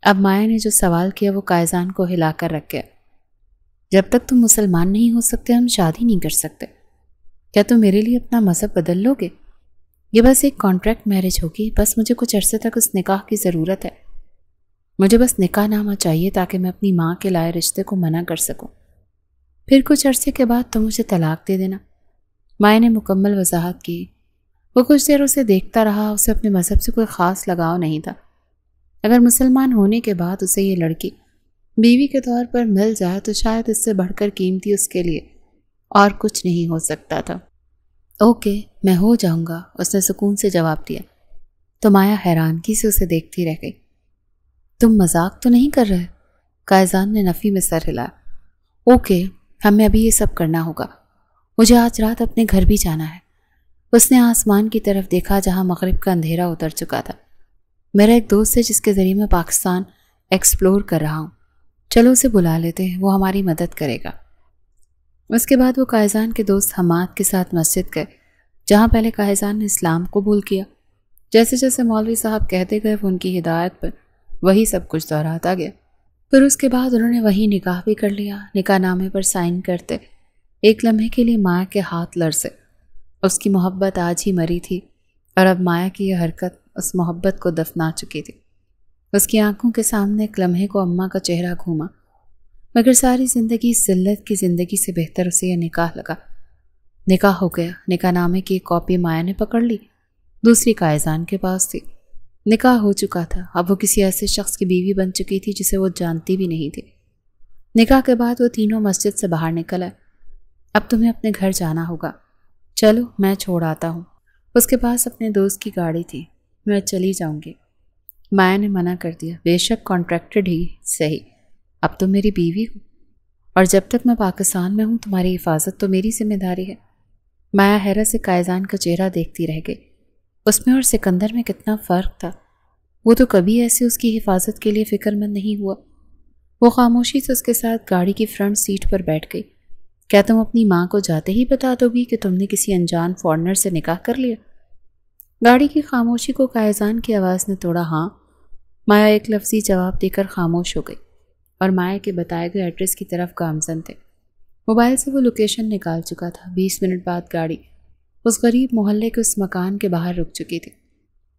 اب مایا نے جو سوال کیا وہ قائزان کو ہلا کر رکھ گیا۔ جب تک تم مسلمان نہیں ہو سکتے ہم شادی نہیں کر سکتے۔ کیا تم میرے لیے اپنا مذہب بدل لو گے؟ یہ بس ایک کانٹریکٹ میرج ہوگی، بس مجھے کچھ عرصے تک اس نکاح کی ضرورت ہے۔ مجھے بس نکاح نامہ چاہیے تاکہ میں اپنی ماں کے لائے رشتے کو منع کر سکوں۔ پھر کچھ عرصے کے بعد تم مجھے طلاق دے دینا۔ مایا نے مکمل وضاحت کی۔ وہ کچھ دیر اسے دیکھتا رہا۔ اسے اپنے مذہب سے کوئی خاص لگاؤ نہیں تھا۔ اگر مسلمان ہونے کے بعد اسے یہ لڑکی بیوی کے طور پر مل جائے تو شاید اس سے بڑھ کر قیمتی اس کے لیے اور کچھ نہیں ہو سکتا تھا۔ اوکے میں ہو جاؤں گا، اس نے سکون سے جواب دیا۔ تو مایا حیرانگی سے اسے دیکھتی رہ گئی۔ تم مذاق تو نہیں کر رہے؟ قائزان نے نفی میں سر ہلایا۔ اوکے ہمیں ابھی یہ سب کرنا ہوگا، مجھے آج رات اپنے گھر بھی جانا ہے۔ اس نے آسمان کی طرف دیکھا جہاں مغرب کا اندھیرا اتر چکا تھا۔ میرا ایک دوست ہے جس کے ذریعے میں پاکستان ایکسپلور کر رہا ہوں، چلو اسے بلا لیتے ہیں، وہ ہماری مدد کرے گا۔ اس کے بعد وہ قائزان کے دوست حماد کے ساتھ مسجد گئے جہاں پہلے قائزان نے اسلام قبول کیا۔ جیسے جیسے مولوی صاحب کہتے گئے وہ ان کی ہدایت پر وہی سب کچھ دہراتا گیا۔ پھر اس کے بعد انہوں نے وہی نکاح بھی کر لیا۔ نکاح نامے پر سائن کرتے ایک لمحے کے لیے مایا کے ہاتھ لرزے۔ اس کی محبت آج ہی مری تھی اور اب مایا کی یہ حرکت اس محبت کو دفنا چکی تھی۔ اس کی آنکھوں کے سامنے ایک لمحے کو اماں کا چہرہ گھوما، مگر ساری زندگی اس ذلت کی زندگی سے بہتر اسے یہ نکاح لگا۔ نکاح ہو گیا۔ نکاح نامے کی ایک کاپی مایا نے پکڑ لی، دوسری قائزان کے پاس تھی۔ نکاح ہو چکا تھا، اب وہ کسی ایسے شخص کی بیوی بن چکی تھی جسے وہ جانتی بھی نہیں تھی۔ نکاح کے بعد وہ تینوں مسجد سے باہر نکل آئے۔ اب تمہیں اپنے گھر جانا ہوگا، چلو میں چھوڑ آتا ہوں۔ اس کے پاس اپنے دوست کی گاڑی تھی۔ میں چلی جاؤں گی، مایا نے منع کر دیا۔ بے شک کانٹریکٹڈ ہی صحیح، اب تم میری بیوی ہو اور جب تک میں پاکستان میں ہوں تمہاری حفاظت تو میری ذمہ داری ہے۔ مایا حیرت سے قائزان کا چہرہ دیکھتی رہ گئی۔ اس میں اور سکندر میں کتنا فرق تھا۔ وہ تو کبھی ایسے اس کی حفاظت کے لیے فکر مند نہیں ہوا۔ وہ خاموشی سے اس کے ساتھ گاڑی کی فرنٹ سیٹ پر بیٹھ گئی۔ کیا تم اپنی ماں کو جاتے ہی بتا دو گی کہ تم نے کسی انجان فورنر سے نکاح کر لیا؟ گاڑی کی خاموشی کو قائزان کی آواز نے توڑا۔ ہاں۔ مایا ایک لفظی جواب دے کر خاموش ہو گئی اور مایا کے بتائے گئے ایڈریس کی طرف گامزن تھے۔ موبائل سے وہ لوکیشن نکال چکا تھا۔ 20 منٹ بعد گاڑی اس غریب محلے کے اس مکان کے باہر رک چکی تھی۔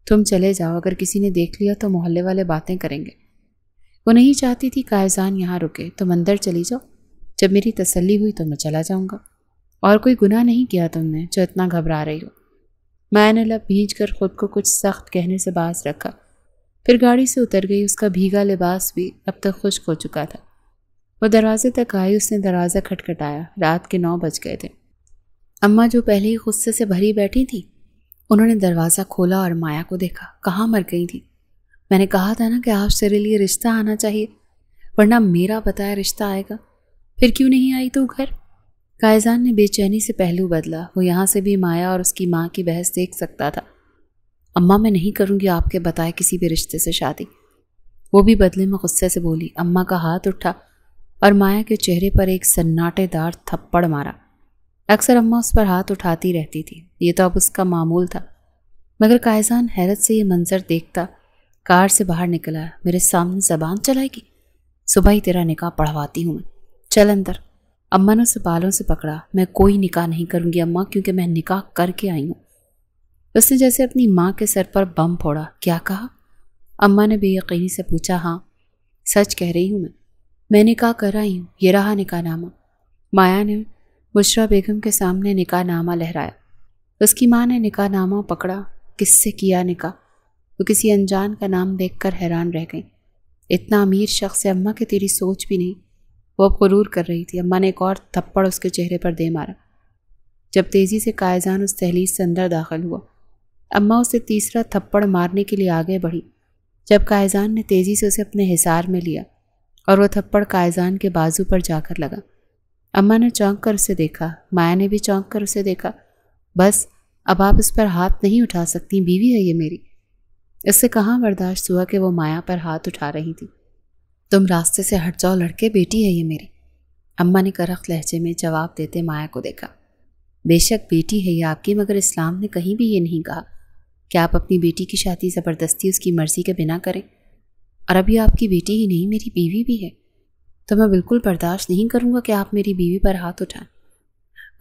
تم چلے جاؤ، اگر کسی نے دیکھ لیا تو محلے والے باتیں کریں گے۔ وہ نہیں چاہتی تھی قائزان یہاں رکے۔ تم اندر چلی جاؤ، جب میری تسلی ہوئی تو میں چلا جاؤں گا۔ اور کوئی گناہ نہیں کیا تم نے جو اتنا گھبرا رہی ہو۔ مایا نے لب بھیج کر خود کو کچھ سخت کہنے سے باز رکھا، پھر گاڑی سے اتر گئی۔ اس کا بھیگا لباس بھی اب تک خشک ہو چکا تھا۔ وہ دروازے تک آئی، اس نے دروازہ کھٹکھٹایا۔ رات کے 9 بج گئے تھے۔ اماں جو پہلے ہی غصے سے بھری بیٹھی تھی، انہوں نے دروازہ کھولا اور مایا کو دیکھا۔ کہاں مر گئی تھی؟ میں نے کہا تھا نا کہ آپ تیرے لیے رشتہ آنا چاہیے، ورنہ میرا بتایا رشتہ آئے گا۔ پھر کیوں نہیں آئی تو گھر؟ قائزان نے بے چینی سے پہلو بدلا۔ وہ یہاں سے بھی مایا اور اس کی ماں کی بحث دیکھ سکتا تھا۔ اماں میں نہیں کروں گی آپ کے بتائے کسی بھی رشتے سے شادی۔ وہ بھی بدلے میں غصے سے بولی۔ اماں کا ہاتھ اٹھا اور مایا کے چہرے پر ایک سناٹے دار تھپڑ مارا۔ اکثر اماں اس پر ہاتھ اٹھاتی رہتی تھی، یہ تو اب اس کا معمول تھا، مگر قائزان حیرت سے یہ منظر دیکھتا کار سے باہر نکلا۔ میرے سامنے زبان چلائے گی؟ صبح ہی تیرا نکاح پڑھواتی ہوں میں، چل اندر۔ اماں نے اسے بالوں سے پکڑا۔ میں کوئی نکاح نہیں کروں گی اماں، کیونکہ میں نکاح کر کے آئی ہوں۔ اس نے جیسے اپنی ماں کے سر پر بم پھوڑا۔ کیا کہا؟ اماں نے بے یقینی سے پوچھا۔ ہاں سچ کہہ رہی ہوں میں نکاح کر آئی ہوں، یہ رہا نکاح نامہ۔ مایا نے بشرا بیگم کے سامنے نکاح نامہ لہرایا۔ اس کی ماں نے نکاح نامہ پکڑا۔ کس سے کیا نکاح؟ وہ کسی انجان کا نام دیکھ کر حیران رہ گئی۔ اتنا امیر شخص ہے اماں کہ تیری سوچ بھی نہیں۔ وہ اب غرور کر رہی تھی۔ اماں نے ایک اور تھپڑ اس کے چہرے پر دے مارا۔ جب تیزی سے قائزان اس دہلیز سے اندر داخل ہوا، اماں اسے تیسرا تھپڑ مارنے کے لیے آگے بڑھی۔ جب قائزان نے تیزی سے اسے اپنے حصار میں لیا اور وہ تھپڑ قائزان کے بازو پر جا کر لگا، اماں نے چونک کر اسے دیکھا۔ مایا نے بھی چونک کر اسے دیکھا۔ بس اب آپ اس پر ہاتھ نہیں اٹھا سکتی، بیوی ہے یہ میری۔ اس سے کہاں برداشت ہوا کہ وہ مایا پر ہاتھ اٹھا رہی تھی۔ تم راستے سے ہٹ جاؤ لڑکے، بیٹی ہے یہ میری۔ اماں نے کرخت لہجے میں جواب دیتے مایا کو دیکھا۔ بے شک بیٹی ہے یہ آپ کی، مگر اسلام نے کہیں بھی یہ نہیں کہا کہ آپ اپنی بیٹی کی شادی زبردستی اس کی مرضی کے بنا کریں، اور ابھی آپ کی بیٹی ہی نہیں میری بیوی بھی ہے، تو میں بالکل برداشت نہیں کروں گا کہ آپ میری بیوی پر ہاتھ اٹھائیں۔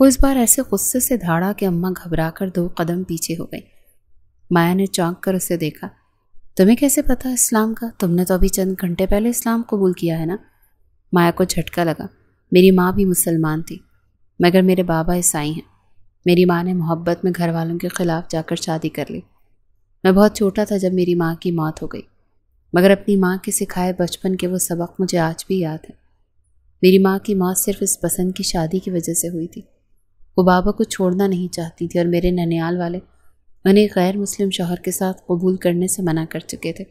وہ اس بار ایسے غصے سے دھاڑا کہ اماں گھبرا کر 2 قدم پیچھے ہو گئی۔ مایا نے چونک کر اسے دیکھا۔ تمہیں کیسے پتا اسلام کا؟ تم نے تو ابھی چند گھنٹے پہلے اسلام قبول کیا ہے نا؟ مایا کو جھٹکا لگا۔ میری ماں بھی مسلمان تھی، مگر میرے بابا عیسائی ہیں۔ میری ماں نے محبت میں گھر والوں کے خلاف جا کر شادی کر لی۔ میں بہت چھوٹا تھا جب میری ماں کی موت ہو گئی، مگر اپنی ماں کے سکھائے بچپن کے وہ سبق مجھے آج بھی یاد ہے۔ میری ماں کی موت صرف اس پسند کی شادی کی وجہ سے ہوئی تھی۔ وہ بابا کو چھوڑنا نہیں چاہتی تھی، اور میرے ننیال والے انہیں غیر مسلم شوہر کے ساتھ قبول کرنے سے منع کر چکے تھے۔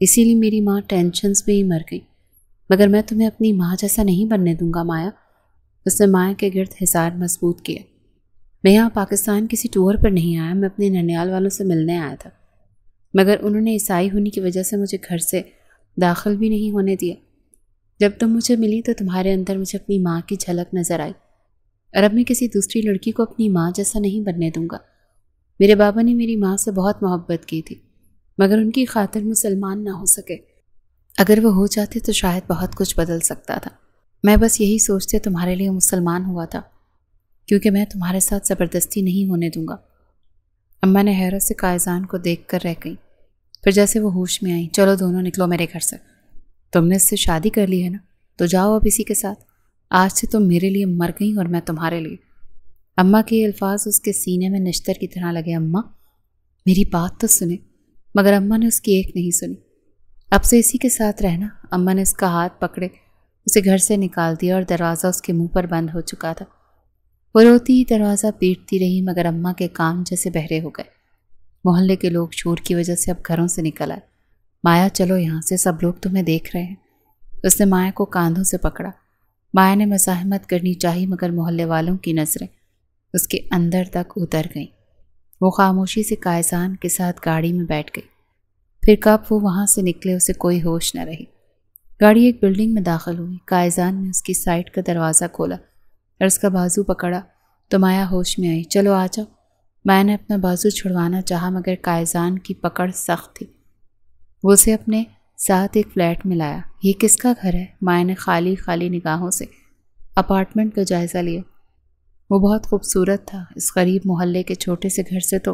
اسی لیے میری ماں ٹینشنز میں ہی مر گئی۔ مگر میں تمہیں اپنی ماں جیسا نہیں بننے دوں گا مایا۔ اس نے مایا کے گرد حصار مضبوط کیا۔ میں یہاں پاکستان کسی ٹور پر نہیں آیا، میں اپنے ننیال والوں سے ملنے آیا تھا، مگر انہوں نے عیسائی ہونے کی وجہ سے مجھے گھر سے داخل بھی نہیں ہونے دیا۔ جب تم مجھے ملی تو تمہارے اندر مجھے اپنی ماں کی جھلک نظر آئی، اور اب میں کسی دوسری لڑکی کو اپنی ماں جیسا نہیں بننے دوں گا۔ میرے بابا نے میری ماں سے بہت محبت کی تھی، مگر ان کی خاطر مسلمان نہ ہو سکے۔ اگر وہ ہو جاتے تو شاید بہت کچھ بدل سکتا تھا۔ میں بس یہی سوچتے تمہارے لیے مسلمان ہوا تھا، کیونکہ میں تمہارے ساتھ زبردستی نہیں ہونے دوں گا۔ اماں نے حیرت سے قائزان کو دیکھ کر رہ گئی، پھر جیسے وہ ہوش میں آئیں۔ چلو دونوں نکلو میرے گھر سے۔ تم نے اس سے شادی کر لی ہے نا، تو جاؤ اب اسی کے ساتھ۔ آج سے تم میرے لیے مر گئی اور میں تمہارے لیے۔ اماں کے یہ الفاظ اس کے سینے میں نشتر کی طرح لگے۔ اماں میری بات تو سنیں، مگر اماں نے اس کی ایک نہیں سنی۔ اب سے اسی کے ساتھ رہنا۔ اماں نے اس کا ہاتھ پکڑے اسے گھر سے نکال دیا، اور دروازہ اس کے منہ پر بند ہو چکا تھا۔ وہ روتی ہی دروازہ پیٹتی رہی، مگر اماں کے کان جیسے بہرے ہو گئے۔ محلے کے لوگ شور کی وجہ سے اب گھروں سے نکل آئے۔ مایا چلو یہاں سے، سب لوگ تمہیں دیکھ رہے ہیں۔ اس نے مایا کو کاندھوں سے پکڑا۔ مایا نے مزاحمت کرنی چاہی، مگر محلے والوں کی نظریں اس کے اندر تک اتر گئیں۔ وہ خاموشی سے قائزان کے ساتھ گاڑی میں بیٹھ گئی۔ پھر کب وہ وہاں سے نکلے اسے کوئی ہوش نہ رہی۔ گاڑی ایک بلڈنگ میں داخل ہوئی۔ قائزان نے اس کی سائڈ کا دروازہ کھولا اور اس کا بازو پکڑا تو مایا ہوش میں آئی۔ چلو آ جاؤ۔ مایا نے اپنا بازو چھڑوانا چاہا، مگر قائزان کی پکڑ سخت تھی۔ وہ اسے اپنے ساتھ ایک فلیٹ میں لایا۔ یہ کس کا گھر ہے؟ مایا نے خالی خالی نگاہوں سے اپارٹمنٹ کا جائزہ لیا۔ وہ بہت خوبصورت تھا۔ اس غریب محلے کے چھوٹے سے گھر سے تو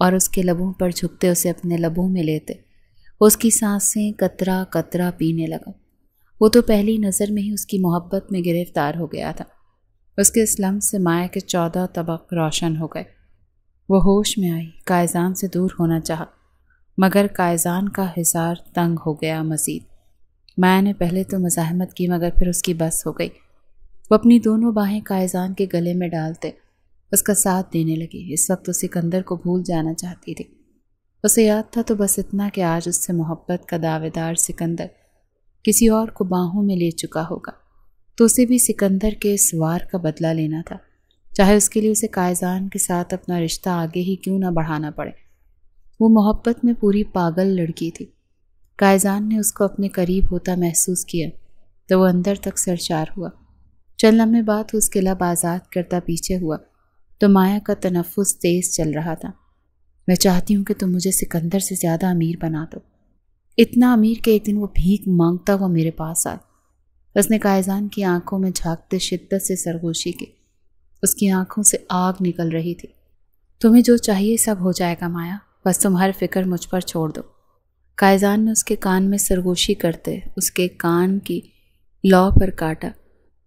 اور اس کے لبوں پر جھکتے اسے اپنے لبوں میں لیتے اس کی سانسیں قطرہ قطرہ پینے لگا۔ وہ تو پہلی نظر میں ہی اس کی محبت میں گرفتار ہو گیا تھا۔ اس کے اس لمس سے مایا کے 14 طبق روشن ہو گئے۔ وہ ہوش میں آئی، قائزان سے دور ہونا چاہا، مگر قائزان کا حصار تنگ ہو گیا مزید۔ مایا نے پہلے تو مزاحمت کی، مگر پھر اس کی بس ہو گئی۔ وہ اپنی دونوں باہیں قائزان کے گلے میں ڈالتے اس کا ساتھ دینے لگی۔ اس وقت وہ سکندر کو بھول جانا چاہتی تھی۔ اسے یاد تھا تو بس اتنا کہ آج اس سے محبت کا دعوے دار سکندر کسی اور کو باہوں میں لے چکا ہوگا، تو اسے بھی سکندر کے اس وار کا بدلہ لینا تھا، چاہے اس کے لیے اسے قائزان کے ساتھ اپنا رشتہ آگے ہی کیوں نہ بڑھانا پڑے۔ وہ محبت میں پوری پاگل لڑکی تھی۔ قائزان نے اس کو اپنے قریب ہوتا محسوس کیا تو وہ اندر تک سرشار ہوا۔ چند لمحے بعد اس کے لب آزاد کرتا پیچھے ہوا تو مایا کا تنفس تیز چل رہا تھا۔ میں چاہتی ہوں کہ تم مجھے سکندر سے زیادہ امیر بنا دو، اتنا امیر کہ ایک دن وہ بھیک مانگتا ہوا میرے پاس آئے۔ اس نے قائزان کی آنکھوں میں جھانکتے شدت سے سرگوشی کی۔ اس کی آنکھوں سے آگ نکل رہی تھی۔ تمہیں جو چاہیے سب ہو جائے گا مایا، بس تم ہر فکر مجھ پر چھوڑ دو۔ قائزان نے اس کے کان میں سرگوشی کرتے اس کے کان کی لو پر کاٹا۔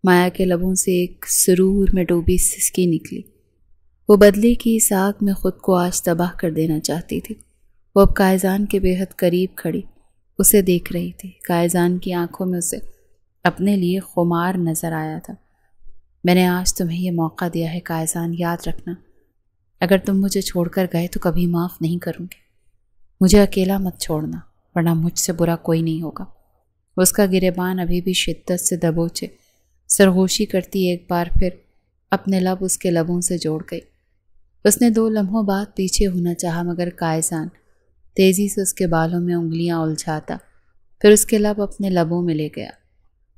مایا کے لبوں سے ایک سرور میں ڈوبی سسکی نکلی۔ وہ بدلے کی اس آگ میں خود کو آج تباہ کر دینا چاہتی تھی۔ وہ اب قائزان کے بے حد قریب کھڑی اسے دیکھ رہی تھی۔ قائزان کی آنکھوں میں اسے اپنے لیے خمار نظر آیا تھا۔ میں نے آج تمہیں یہ موقع دیا ہے قائزان، یاد رکھنا، اگر تم مجھے چھوڑ کر گئے تو کبھی معاف نہیں کروں گی۔ مجھے اکیلا مت چھوڑنا، ورنہ مجھ سے برا کوئی نہیں ہوگا۔ اس کا گریبان ابھی بھی شدت سے دبوچے سرگوشی کرتی ایک بار پھر اپنے لب اس کے لبوں سے جوڑ گئی۔ اس نے 2 لمحوں بعد پیچھے ہونا چاہا، مگر قائزان تیزی سے اس کے بالوں میں انگلیاں الجھاتا پھر اس کے لب اپنے لبوں میں لے گیا۔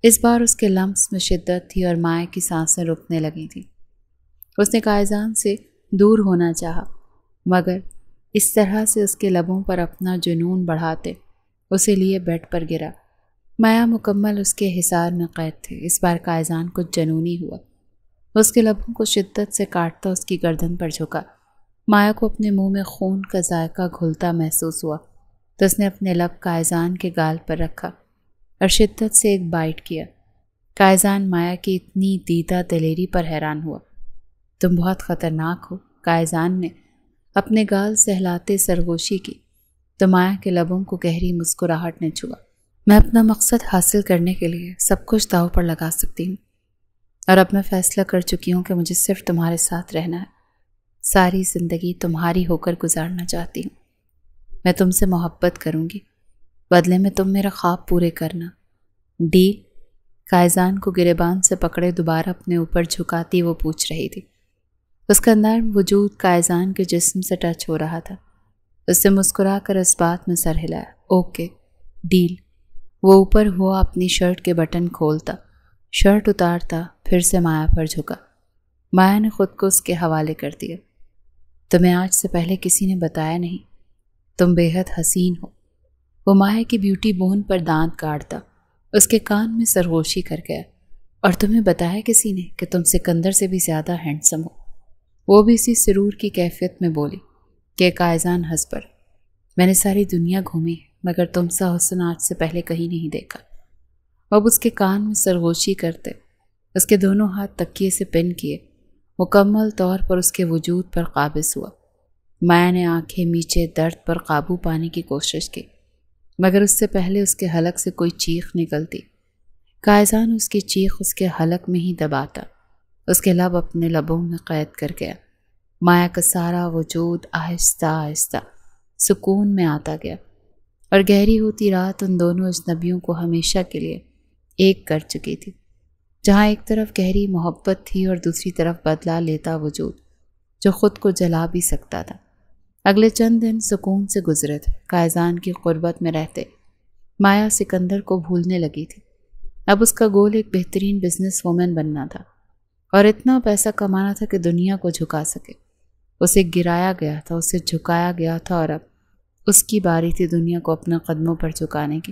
اس بار اس کے لمس میں شدت تھی اور مایا کی سانسیں رکنے لگی تھیں۔ اس نے قائزان سے دور ہونا چاہا، مگر اس طرح سے اس کے لبوں پر اپنا جنون بڑھاتے اسے لیے بیڈ پر گرا۔ مایا مکمل اس کے حصار میں قید تھے۔ اس بار قائزان کچھ جنونی ہوا، اس کے لبوں کو شدت سے کاٹتا اس کی گردن پر جھکا۔ مایا کو اپنے منہ میں خون کا ذائقہ گھلتا محسوس ہوا تو اس نے اپنے لب قائزان کے گال پر رکھا اور شدت سے ایک بائٹ کیا۔ قائزان مایا کی اتنی دیدہ دلیری پر حیران ہوا۔ تم بہت خطرناک ہو، قائزان نے اپنے گال سہلاتے سرگوشی کی تو مایا کے لبوں کو گہری مسکراہٹ نے چھوا۔ میں اپنا مقصد حاصل کرنے کے لیے سب کچھ داؤ پر لگا سکتی ہوں، اور اب میں فیصلہ کر چکی ہوں کہ مجھے صرف تمہارے ساتھ رہنا ہے۔ ساری زندگی تمہاری ہو کر گزارنا چاہتی ہوں۔ میں تم سے محبت کروں گی، بدلے میں تم میرا خواب پورے کرنا، ڈیل؟ قائزان کو گریبان سے پکڑے دوبارہ اپنے اوپر جھکاتی وہ پوچھ رہی تھی۔ اس کا نرم وجود قائزان کے جسم سے ٹچ ہو رہا تھا۔ اس سے مسکرا کر اس بات میں سر ہلایا۔ Okay, deal. وہ اوپر ہوا اپنی شرٹ کے بٹن کھولتا، شرٹ اتارتا، پھر سے مایا پر جھکا۔ مایا نے خود کو اس کے حوالے کر دیا۔ تمہیں آج سے پہلے کسی نے بتایا نہیں، تم بے حد حسین ہو۔ وہ مایا کی بیوٹی بون پر دانت کاٹتا اس کے کان میں سرگوشی کر گیا۔ اور تمہیں بتایا کسی نے کہ تم سکندر سے بھی زیادہ ہینڈسم ہو؟ وہ بھی اسی سرور کی کیفیت میں بولی کہ قائزان ہنس پڑ۔ میں نے ساری دنیا گھومی مگر تم سا حسن آج سے پہلے کہیں نہیں دیکھا۔ اب اس کے کان میں سرگوشی کرتے اس کے دونوں ہاتھ تکیے سے پن کیے، مکمل طور پر اس کے وجود پر قابض ہوا۔ مایا نے آنکھیں میچے درد پر قابو پانے کی کوشش کی، مگر اس سے پہلے اس کے حلق سے کوئی چیخ نکلتی۔ قائزان اس کی چیخ اس کے حلق میں ہی دباتا، اس کے لب اپنے لبوں میں قید کر گیا۔ مایا کا سارا وجود آہستہ آہستہ سکون میں آتا گیا، اور گہری ہوتی رات ان دونوں اجنبیوں کو ہمیشہ کے لیے ایک کر چکی تھی، جہاں ایک طرف گہری محبت تھی اور دوسری طرف بدلا لیتا وجود جو خود کو جلا بھی سکتا تھا۔ اگلے چند دن سکون سے گزرے تھے۔ قائزان کی قربت میں رہتے مایا سکندر کو بھولنے لگی تھی۔ اب اس کا گول ایک بہترین بزنس وومن بننا تھا اور اتنا پیسہ کمانا تھا کہ دنیا کو جھکا سکے۔ اسے گرایا گیا تھا، اسے جھکایا گیا تھا، اور اب اس کی باری تھی دنیا کو اپنے قدموں پر جھکانے کی۔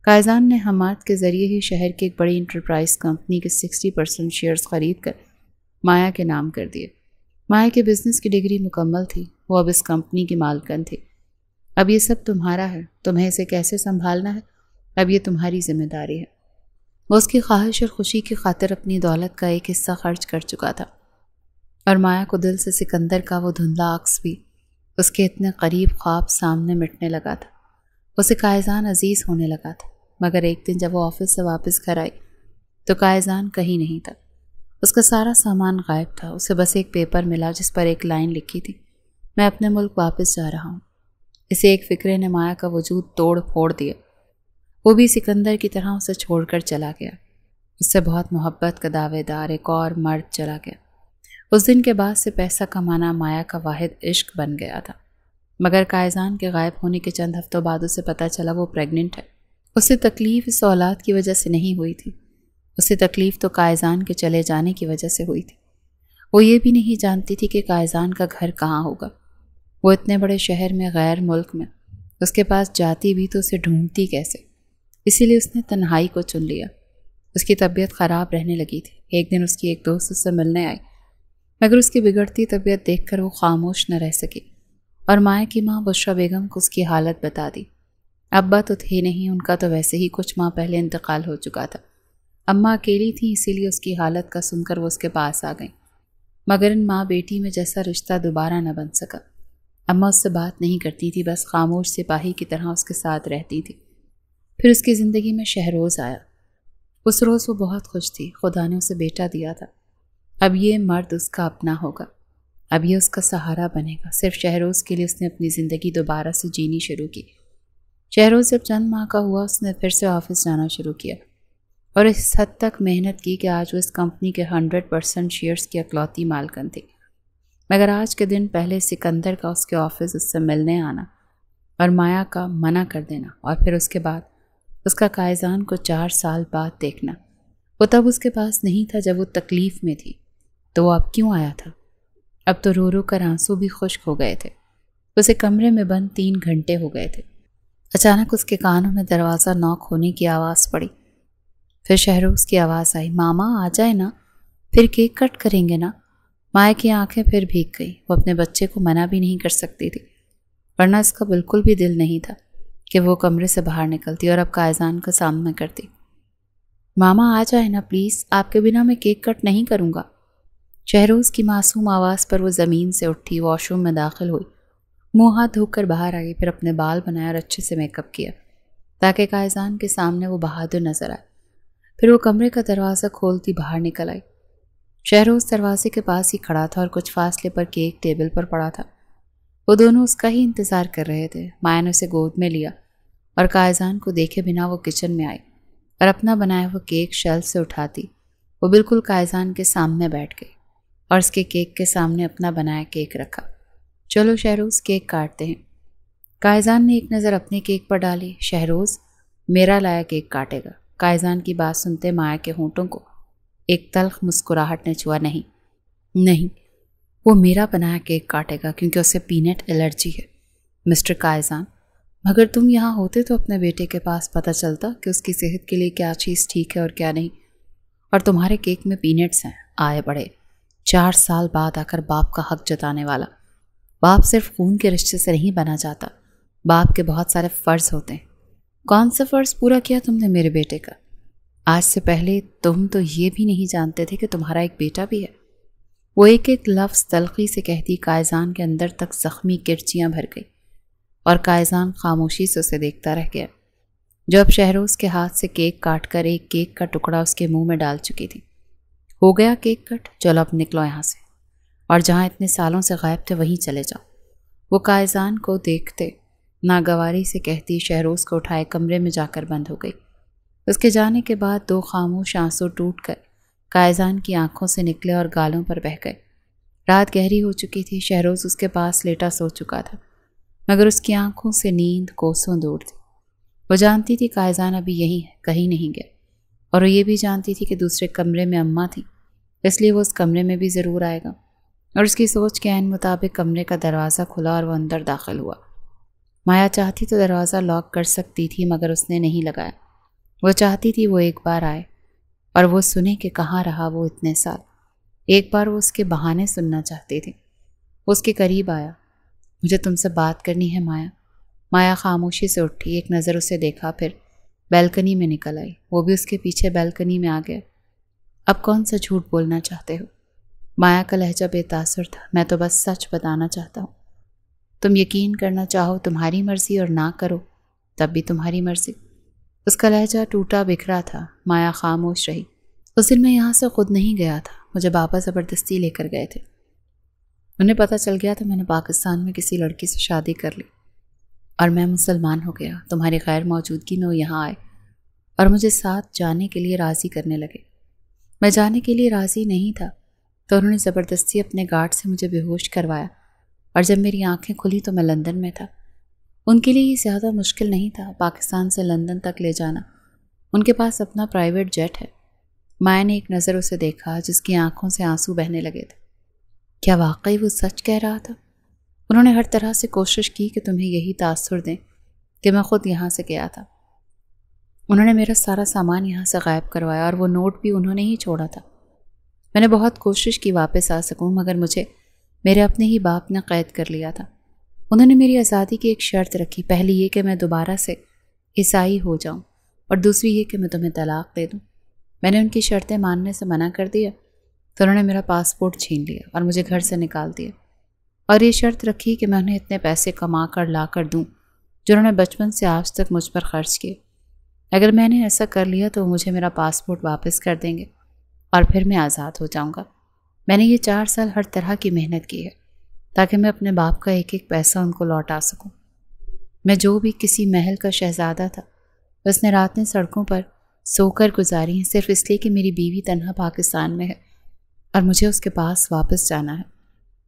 قائزان نے حماد کے ذریعے ہی شہر کی ایک بڑی انٹرپرائز کمپنی کے 60% شیئرز خرید کر مایا کے نام کر دیے۔ مایا کے بزنس کی ڈگری مکمل تھی، وہ اب اس کمپنی کی مالکن تھی۔ اب یہ سب تمہارا ہے، تمہیں اسے کیسے سنبھالنا ہے اب یہ تمہاری ذمہ داری ہے۔ وہ اس کی خواہش اور خوشی کی خاطر اپنی دولت کا ایک حصہ خرچ کر چکا تھا، اور مایا کو دل سے سکندر کا وہ دھندلا عکس بھی، اس کے اتنے قریب خواب سامنے مٹنے لگا تھا۔ اسے قائزان عزیز ہونے لگا تھا، مگر ایک دن جب وہ آفس سے واپس گھر آئی تو قائزان کہیں نہیں تھا۔ اس کا سارا سامان غائب تھا۔ اسے بس ایک پیپر ملا جس پر ایک لائن لکھی تھی، میں اپنے ملک واپس جا رہا ہوں۔ اسے ایک فکرے نے مایا کا وجود توڑ پھوڑ دیا۔ وہ بھی سکندر کی طرح اسے چھوڑ کر چلا گیا۔ اس سے بہت محبت کا دعوے دار ایک اور مرد چلا گیا۔ اس دن کے بعد سے پیسہ کمانا مایا کا واحد عشق بن گیا تھا، مگر قائزان کے غائب ہونے کے چند ہفتوں بعد اسے پتہ چلا وہ پریگننٹ ہے۔ اسے تکلیف اس اولاد کی وجہ سے نہیں ہوئی تھی، اسے تکلیف تو قائزان کے چلے جانے کی وجہ سے ہوئی تھی۔ وہ یہ بھی نہیں جانتی تھی کہ قائزان کا گھر کہاں ہوگا۔ وہ اتنے بڑے شہر میں، غیر ملک میں، اس کے پاس جاتی بھی تو اسے ڈھونڈتی کیسے؟ اسی لیے اس نے تنہائی کو چن لیا۔ اس کی طبیعت خراب رہنے لگی تھی۔ ایک دن اس کی ایک دوست اس سے ملنے آئی، مگر اس کی بگڑتی طبیعت دیکھ کر وہ خاموش نہ رہ سکی، اور مایا کی ماں بشرا بیگم کو اس کی حالت بتا دی۔ ابا تو تھے نہیں، ان کا تو ویسے ہی کچھ ماہ پہلے انتقال ہو چکا تھا۔ اماں اکیلی تھیں، اسی لیے اس کی حالت کا سن کر وہ اس کے پاس آ گئیں، مگر ان ماں بیٹی میں جیسا رشتہ دوبارہ نہ بن سکا۔ اماں اس سے بات نہیں کرتی تھی، بس خاموش سپاہی کی طرح اس کے ساتھ رہتی تھی۔ پھر اس کی زندگی میں شہروز آیا۔ اس روز وہ بہت خوش تھی، خدا نے اسے بیٹا دیا تھا۔ اب یہ مرد اس کا اپنا ہوگا، اب یہ اس کا سہارا بنے گا۔ صرف شہروز کے لیے اس نے اپنی زندگی دوبارہ سے جینی شروع کی۔ شہروز جب چند ماہ کا ہوا اس نے پھر سے آفس جانا شروع کیا، اور اس حد تک محنت کی کہ آج وہ اس کمپنی کے 100% شیئرز کی اکلوتی مالکن تھی۔ مگر آج کے دن پہلے سکندر کا اس کے آفس اس سے ملنے آنا اور مایا کا منع کر دینا، اور پھر اس کے بعد اس کا قائزان کو 4 سال بعد دیکھنا، وہ تب اس کے پاس نہیں تھا جب وہ تکلیف میں تھی، تو وہ اب کیوں آیا تھا؟ اب تو رو رو کر آنسو بھی خشک ہو گئے تھے۔ اسے کمرے میں بند 3 گھنٹے ہو گئے تھے۔ اچانک اس کے کانوں میں دروازہ نوک ہونے کی آواز پڑی۔ پھر شہروز کی آواز آئی، ماما آ جائے نا، پھر کیک کٹ کریں گے نا۔ مایا کی آنکھیں پھر بھیگ گئی۔ وہ اپنے بچے کو منع بھی نہیں کر سکتی تھی، ورنہ اس کا بالکل بھی دل نہیں تھا کہ وہ کمرے سے باہر نکلتی اور اب قائزان کا سامنا کرتی۔ ماما آ جائے نا پلیز، آپ کے بنا میں کیک کٹ نہیں کروں گا۔ شہروز کی معصوم آواز پر وہ زمین سے اٹھی، واش روم میں داخل ہوئی، منہ ہاتھ دھو کر باہر آئی، پھر اپنے بال بنائے اور اچھے سے میک اپ کیا تاکہ قائزان کے سامنے وہ بہادر نظر آئے۔ پھر وہ کمرے کا دروازہ کھولتی باہر نکل آئی۔ شہروز دروازے کے پاس ہی کھڑا تھا اور کچھ فاصلے پر کیک ٹیبل پر پڑا تھا۔ وہ دونوں اس کا ہی انتظار کر رہے تھے۔ مایا نے اسے گود میں لیا اور قائزان کو دیکھے بنا وہ کچن میں آئی اور اپنا بنایا ہوا کیک شیلف سے اٹھاتی وہ بالکل قائزان کے سامنے بیٹھ گئی اور اس کے کیک کے سامنے اپنا بنایا کیک رکھا۔ چلو شہروز کیک کاٹتے ہیں۔ قائزان نے ایک نظر اپنے کیک پر ڈالی۔ شہروز میرا لایا کیک کاٹے گا۔ قائزان کی بات سنتے مایا کے ہونٹوں کو ایک تلخ مسکراہٹ نے چھوا۔ نہیں، وہ میرا بنایا کیک کاٹے گا کیونکہ اسے پینٹ الرجی ہے۔ مسٹر قائزان، مگر تم یہاں ہوتے تو اپنے بیٹے کے پاس پتہ چلتا کہ اس کی صحت کے لیے کیا چیز ٹھیک ہے اور کیا نہیں، اور تمہارے کیک میں پینٹس ہیں۔ آئے بڑے 4 سال بعد آ کر باپ کا حق جتانے والا۔ باپ صرف خون کے رشتے سے نہیں بنا جاتا، باپ کے بہت سارے فرض ہوتے ہیں۔ کون سا فرض پورا کیا تم نے میرے بیٹے کا؟ آج سے پہلے تم تو یہ بھی نہیں جانتے تھے کہ تمہارا ایک بیٹا بھی ہے۔ وہ ایک ایک لفظ تلخی سے کہتی قائزان کے اندر تک زخمی کرچیاں بھر گئی، اور قائزان خاموشی سے اسے دیکھتا رہ گیا جو اب شہروز کے ہاتھ سے کیک کاٹ کر ایک کیک کا ٹکڑا اس کے منہ میں ڈال چکی تھی۔ ہو گیا کیک کٹ، چلو اب نکلو یہاں سے، اور جہاں اتنے سالوں سے غائب تھے وہیں چلے جاؤ۔ وہ قائزان کو دیکھتے ناگواری سے کہتی شہروز کو اٹھائے کمرے میں جا کر بند ہو گئی۔ اس کے جانے کے بعد 2 خاموش آنسو ٹوٹ کر قائزان کی آنکھوں سے نکلے اور گالوں پر بہہ گئے۔ رات گہری ہو چکی تھی۔ شہروز اس کے پاس لیٹا سو چکا تھا، مگر اس کی آنکھوں سے نیند کوسوں دور تھی۔ وہ جانتی تھی قائزان ابھی یہیں ہے، کہیں نہیں گیا، اور وہ یہ بھی جانتی تھی کہ دوسرے کمرے میں اماں تھی، اس لیے وہ اس کمرے میں بھی ضرور آئے گا۔ اور اس کی سوچ کے عین مطابق کمرے کا دروازہ کھلا اور وہ اندر داخل ہوا۔ مایا چاہتی تو دروازہ لاک کر سکتی تھی، مگر اس نے نہیں لگایا۔ وہ چاہتی تھی وہ ایک بار آئے اور وہ سنے کہ کہاں رہا وہ اتنے سال۔ ایک بار وہ اس کے بہانے سننا چاہتی تھی۔ وہ اس کے قریب آیا، مجھے تم سے بات کرنی ہے مایا۔ مایا خاموشی سے اٹھی، ایک نظر اسے دیکھا، پھر بیلکنی میں نکل آئی۔ وہ بھی اس کے پیچھے بیلکنی میں آ گیا۔ اب کون سا جھوٹ بولنا چاہتے ہو؟ مایا کا لہجہ بے تاثر تھا۔ میں تو بس سچ بتانا چاہتا ہوں۔ تم یقین کرنا چاہو تمہاری مرضی، اور نہ کرو تب بھی تمہاری مرضی۔ اس کا لہجہ ٹوٹا بکھرا تھا۔ مایا خاموش رہی۔ اس دن میں یہاں سے خود نہیں گیا تھا، مجھے بابا زبردستی لے کر گئے تھے۔ انہیں پتہ چل گیا تھا میں نے پاکستان میں کسی لڑکی سے شادی کر لی اور میں مسلمان ہو گیا۔ تمہاری غیر موجودگی میں وہ یہاں آئے اور مجھے ساتھ جانے کے لیے راضی کرنے لگے۔ میں جانے کے لیے راضی نہیں تھا تو انہوں نے زبردستی اپنے گارڈ سے مجھے بے ہوش کروایا، اور جب میری آنکھیں کھلی تو میں لندن میں تھا۔ ان کے لیے یہ زیادہ مشکل نہیں تھا پاکستان سے لندن تک لے جانا، ان کے پاس اپنا پرائیویٹ جیٹ ہے۔ مایا نے ایک نظر اسے دیکھا جس کی آنکھوں سے آنسو بہنے لگے تھے۔ کیا واقعی وہ سچ کہہ رہا تھا؟ انہوں نے ہر طرح سے کوشش کی کہ تمہیں یہی تاثر دیں کہ میں خود یہاں سے گیا تھا۔ انہوں نے میرا سارا سامان یہاں سے غائب کروایا، اور وہ نوٹ بھی انہوں نے ہی چھوڑا تھا۔ میں نے بہت کوشش کی واپس آ سکوں، مگر مجھے میرے اپنے ہی باپ نے قید کر لیا تھا۔ انہوں نے میری آزادی کی ایک شرط رکھی، پہلی یہ کہ میں دوبارہ سے عیسائی ہو جاؤں، اور دوسری یہ کہ میں تمہیں طلاق دے دوں۔ میں نے ان کی شرطیں ماننے سے منع کر دیا تو انہوں نے میرا پاسپورٹ چھین لیا اور مجھے گھر سے نکال دیا، اور یہ شرط رکھی کہ میں انہیں اتنے پیسے کما کر لا کر دوں جو انہوں نے بچپن سے آج تک مجھ پر خرچ کیے۔ اگر میں نے ایسا کر لیا تو وہ مجھے میرا پاسپورٹ واپس کر دیں گے اور پھر میں آزاد ہو جاؤں گا۔ میں نے یہ 4 سال ہر طرح کی محنت کی ہے تاکہ میں اپنے باپ کا ایک ایک پیسہ ان کو لوٹا سکوں۔ میں جو بھی کسی محل کا شہزادہ تھا، اس نے راتیں سڑکوں پر سو کر گزاری ہیں صرف اس لیے کہ میری بیوی تنہا پاکستان میں ہے اور مجھے اس کے پاس واپس جانا ہے۔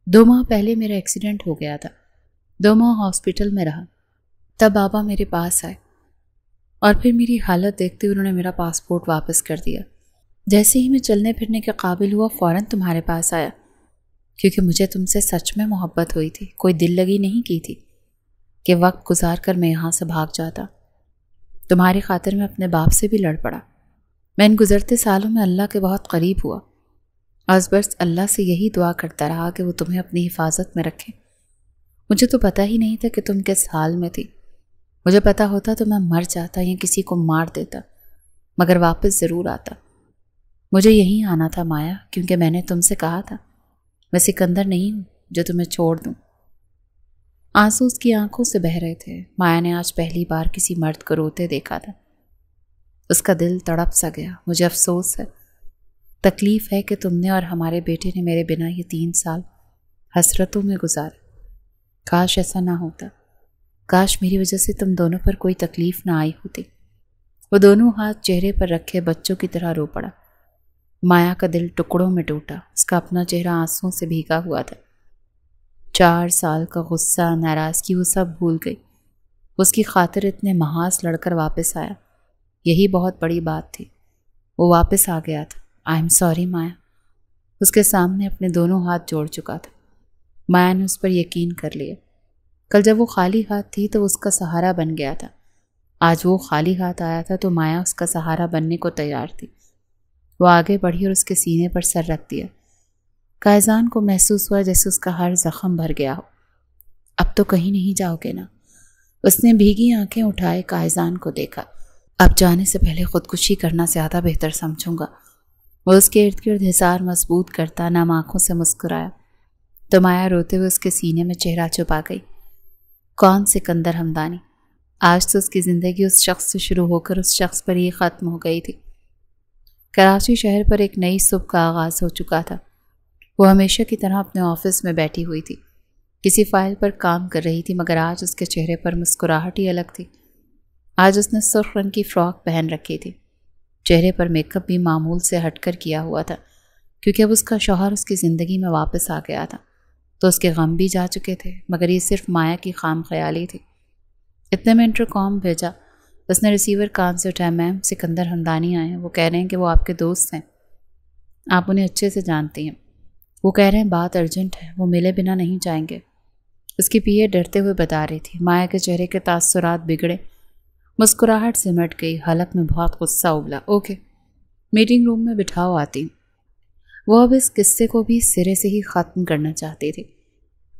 2 ماہ پہلے میرا ایکسیڈنٹ ہو گیا تھا، 2 ماہ ہاسپٹل میں رہا، تب بابا میرے پاس آئے اور پھر میری حالت دیکھتے ہوئے انہوں نے میرا پاسپورٹ واپس کر دیا۔ جیسے ہی میں چلنے پھرنے کے قابل ہوا فوراً تمہارے پاس آیا، کیونکہ مجھے تم سے سچ میں محبت ہوئی تھی، کوئی دل لگی نہیں کی تھی کہ وقت گزار کر میں یہاں سے بھاگ جاتا۔ تمہاری خاطر میں اپنے باپ سے بھی لڑ پڑا۔ میں ان گزرتے سالوں میں اللہ کے بہت قریب ہوا، آج بس اللہ سے یہی دعا کرتا رہا کہ وہ تمہیں اپنی حفاظت میں رکھے۔ مجھے تو پتہ ہی نہیں تھا کہ تم کس حال میں تھی۔ مجھے پتہ ہوتا تو میں مر جاتا یا کسی کو مار دیتا، مگر واپس ضرور آتا۔ مجھے یہیں آنا تھا مایا، کیونکہ میں نے تم سے کہا تھا میں سکندر نہیں ہوں جو تمہیں چھوڑ دوں۔ آنسو اس کی آنکھوں سے بہہ رہے تھے۔ مایا نے آج پہلی بار کسی مرد کو روتے دیکھا تھا۔ اس کا دل تڑپ سا گیا۔ مجھے افسوس ہے، تکلیف ہے کہ تم نے اور ہمارے بیٹے نے میرے بنا یہ 3 سال حسرتوں میں گزارے۔ کاش ایسا نہ ہوتا، کاش میری وجہ سے تم دونوں پر کوئی تکلیف نہ آئی ہوتی۔ وہ دونوں ہاتھ چہرے پر رکھے بچوں کی طرح رو پڑا۔ مایا کا دل ٹکڑوں میں ٹوٹا، اس کا اپنا چہرہ آنسوؤں سے بھیگا ہوا تھا۔ 4 سال کا غصہ، ناراضگی، وہ سب بھول گئی۔ اس کی خاطر اتنے محاذ لڑ کر واپس آیا، یہی بہت بڑی بات تھی۔ وہ واپس آ گیا تھا۔ آئی ایم سوری مایا۔ اس کے سامنے اپنے دونوں ہاتھ جوڑ چکا تھا۔ مایا نے اس پر یقین کر لیا۔ کل جب وہ خالی ہاتھ تھی تو اس کا سہارا بن گیا تھا، آج وہ خالی ہاتھ آیا تھا تو مایا اس کا سہارا بننے کو تیار تھی۔ وہ آگے بڑھی اور اس کے سینے پر سر رکھ دیا۔ قائزان کو محسوس ہوا جیسے اس کا ہر زخم بھر گیا ہو۔ اب تو کہیں نہیں جاؤ گے نا؟ اس نے بھیگی آنکھیں اٹھائے قائزان کو دیکھا۔ اب جانے سے پہلے خودکشی کرنا زیادہ بہتر سمجھوں گا۔ وہ اس کے ارد گرد حصار مضبوط کرتا نم آنکھوں سے مسکرایا تو مایا روتے ہوئے اس کے سینے میں چہرہ چھپا گئی۔ کون سکندر ہمدانی؟ آج تو اس کی زندگی اس شخص سے شروع ہو کر اس شخص پر ہی ختم ہو گئی تھی۔ کراچی شہر پر ایک نئی صبح کا آغاز ہو چکا تھا۔ وہ ہمیشہ کی طرح اپنے آفس میں بیٹھی ہوئی تھی، کسی فائل پر کام کر رہی تھی، مگر آج اس کے چہرے پر مسکراہٹ ہی الگ تھی۔ آج اس نے سرخ رنگ کی فراک پہن رکھی تھی، چہرے پر میک اپ بھی معمول سے ہٹ کر کیا ہوا تھا، کیونکہ اب اس کا شوہر اس کی زندگی میں واپس آ گیا تھا تو اس کے غم بھی جا چکے تھے، مگر یہ صرف مایا کی خام خیالی تھی۔ اتنے میں انٹرکام بھیجا۔ اس نے ریسیور کان سے اٹھایا۔ میم سکندر ہمدانی آئے ہیں، وہ کہہ رہے ہیں کہ وہ آپ کے دوست ہیں، آپ انہیں اچھے سے جانتی ہیں۔ وہ کہہ رہے ہیں بات ارجنٹ ہے، وہ ملے بنا نہیں جائیں گے۔ اس کی پی اے ڈرتے ہوئے بتا رہی تھی۔ مایا کے چہرے کے تاثرات بگڑے، مسکراہٹ سمٹ گئی، حلق میں بہت غصہ ابلا۔ اوکے، میٹنگ روم میں بٹھاؤ آتی۔ وہ اب اس قصے کو بھی سرے سے ہی ختم کرنا چاہتی تھی۔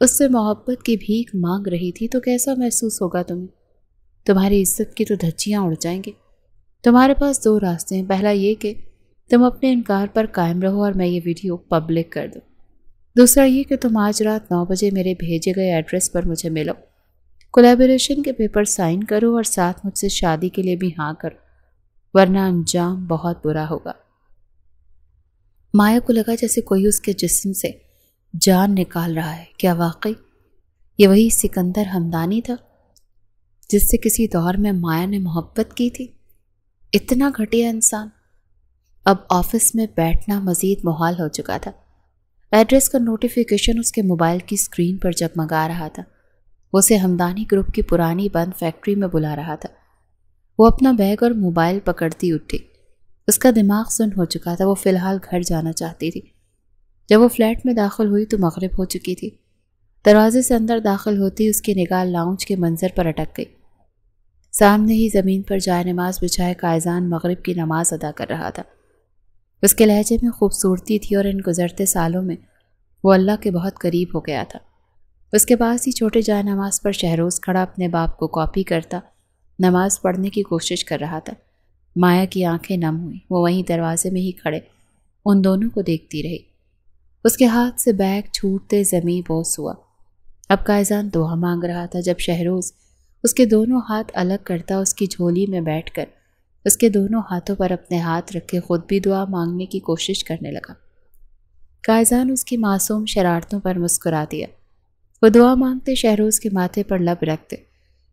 اس سے محبت کی بھیک مانگ رہی تھی تو کیسا محسوس ہوگا تمہیں؟ تمہاری عزت کی تو دھجیاں اڑ جائیں گے۔ تمہارے پاس دو راستے ہیں، پہلا یہ کہ تم اپنے انکار پر قائم رہو اور میں یہ ویڈیو پبلک کر دوں، دوسرا یہ کہ تم آج رات 9 بجے میرے بھیجے گئے ایڈریس پر مجھے ملو، کولیبریشن کے پیپر سائن کرو اور ساتھ مجھ سے شادی کے لیے بھی ہاں کرو، ورنہ انجام بہت برا ہوگا۔ مایا کو لگا جیسے کوئی اس کے جسم سے جان نکال رہا ہے۔ کیا واقعی یہ وہی سکندر ہمدانی تھا جس سے کسی دور میں مایا نے محبت کی تھی؟ اتنا گھٹیا انسان! اب آفس میں بیٹھنا مزید محال ہو چکا تھا۔ ایڈریس کا نوٹیفیکیشن اس کے موبائل کی اسکرین پر جگمگا رہا تھا۔ وہ اسے ہمدانی گروپ کی پرانی بند فیکٹری میں بلا رہا تھا۔ وہ اپنا بیگ اور موبائل پکڑتی اٹھی۔ اس کا دماغ سن ہو چکا تھا۔ وہ فی الحال گھر جانا چاہتی تھی۔ جب وہ فلیٹ میں داخل ہوئی تو مغرب ہو چکی تھی۔ دروازے سے اندر داخل ہوتی اس کی نگاہ لاؤنج کے منظر پر اٹک گئی۔ سامنے ہی زمین پر جائے نماز بچھائے قائزان مغرب کی نماز ادا کر رہا تھا۔ اس کے لہجے میں خوبصورتی تھی اور ان گزرتے سالوں میں وہ اللہ کے بہت قریب ہو گیا تھا۔ اس کے پاس ہی چھوٹے جائے نماز پر شہروز کھڑا اپنے باپ کو کاپی کرتا نماز پڑھنے کی کوشش کر رہا تھا۔ مایا کی آنکھیں نم ہوئیں۔ وہ وہیں دروازے میں ہی کھڑے ان دونوں کو دیکھتی رہی۔ اس کے ہاتھ سے بیگ چھوٹتے زمیں بوس ہوا۔ اب قائزان دعا مانگ رہا تھا جب شہروز اس کے دونوں ہاتھ الگ کرتا اس کی جھولی میں بیٹھ کر اس کے دونوں ہاتھوں پر اپنے ہاتھ رکھے خود بھی دعا مانگنے کی کوشش کرنے لگا۔ قائزان اس کی معصوم شرارتوں پر مسکرا دیا۔ وہ دعا مانگتے شہروز کے ماتھے پر لب رکھتے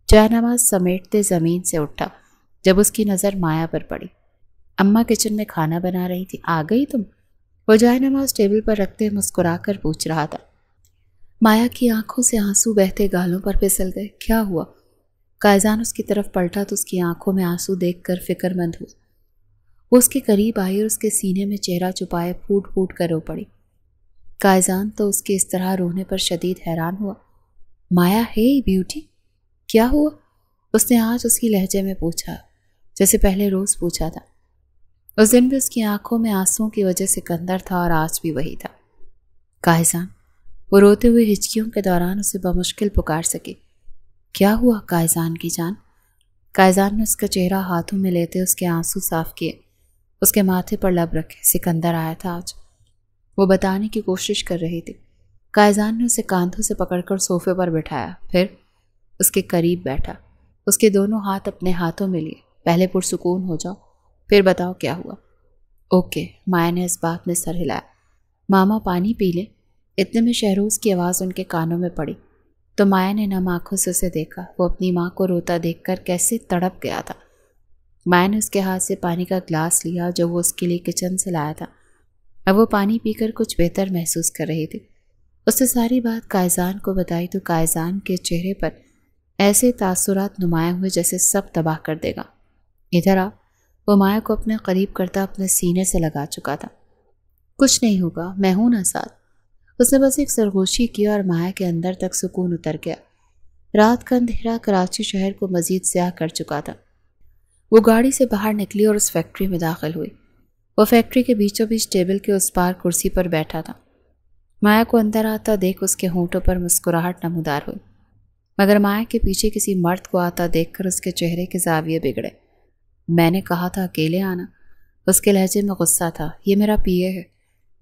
جائے نماز سمیٹتے زمین سے اٹھا جب اس کی نظر مایا پر پڑی۔ اماں کچن میں کھانا بنا رہی تھی۔ آ گئی تم؟ وہ جائے نماز ٹیبل پر رکھتے مسکرا کر پوچھ رہا تھا۔ مایا کی آنکھوں سے آنسو بہتے گالوں پر پھسل گئے۔ کیا ہوا؟ قائزان اس کی طرف پلٹا تو اس کی آنکھوں میں آنسو دیکھ کر فکر مند ہوا۔ وہ اس کے قریب آئی اور اس کے سینے میں چہرہ چھپائے پھوٹ پھوٹ کر رو پڑی۔ قائزان تو اس کے اس طرح رونے پر شدید حیران ہوا۔ مایا ہے بیوٹی، کیا ہوا؟ اس نے آج اسی لہجے میں پوچھا جیسے پہلے روز پوچھا تھا۔ اس دن بھی اس کی آنکھوں میں آنسوں کی وجہ سکندر تھا اور آج بھی وہی تھا۔ قائزان، وہ روتے ہوئے ہچکیوں کے دوران اسے بمشکل پکار سکی۔ کیا ہوا قائزان کی جان؟ قائزان نے اس کا چہرہ ہاتھوں میں لیتے اس کے آنسو صاف کیے، اس کے ماتھے پر لب رکھے۔ سکندر آیا تھا آج، وہ بتانے کی کوشش کر رہی تھی۔ قائزان نے اسے کاندھوں سے پکڑ کر صوفے پر بٹھایا، پھر اس کے قریب بیٹھا، اس کے دونوں ہاتھ اپنے ہاتھوں میں لیے۔ پہلے پرسکون ہو جاؤ، پھر بتاؤ کیا ہوا۔ اوکے، مایا نے اس بات میں سر ہلایا۔ ماما پانی پی لیں۔ اتنے میں شہروز کی آواز ان کے کانوں میں پڑی تو مایا نے نم آنکھوں سے اسے دیکھا۔ وہ اپنی ماں کو روتا دیکھ کر کیسے تڑپ گیا تھا۔ مایا نے اس کے ہاتھ سے پانی کا گلاس لیا جو وہ اس کے لیے کچن سے لایا تھا۔ اب وہ پانی پی کر کچھ بہتر محسوس کر رہی تھی۔ اس نے ساری بات قائزان کو بتائی تو قائزان کے چہرے پر ایسے تاثرات نمایاں ہوئے جیسے سب تباہ کر دے گا۔ ادھر آ، وہ مایا کو اپنے قریب کرتا اپنے سینے سے لگا چکا تھا۔ کچھ نہیں ہوگا، میں ہوں نا ساتھ۔ اس نے بس ایک سرگوشی کی اور مایا کے اندر تک سکون اتر گیا۔ رات کا اندھیرا کراچی شہر کو مزید سیاہ کر چکا تھا۔ وہ گاڑی سے باہر نکلی اور اس فیکٹری میں داخل ہوئی۔ وہ فیکٹری کے بیچوں بیچ ٹیبل کے اس پار کرسی پر بیٹھا تھا۔ مایا کو اندر آتا دیکھ اس کے ہونٹوں پر مسکراہٹ نمودار ہوئی، مگر مایا کے پیچھے کسی مرد کو آتا دیکھ کر اس کے چہرے کے زاویے بگڑے۔ میں نے کہا تھا اکیلے آنا۔ اس کے لہجے میں غصہ تھا۔ یہ میرا پی اے ہے،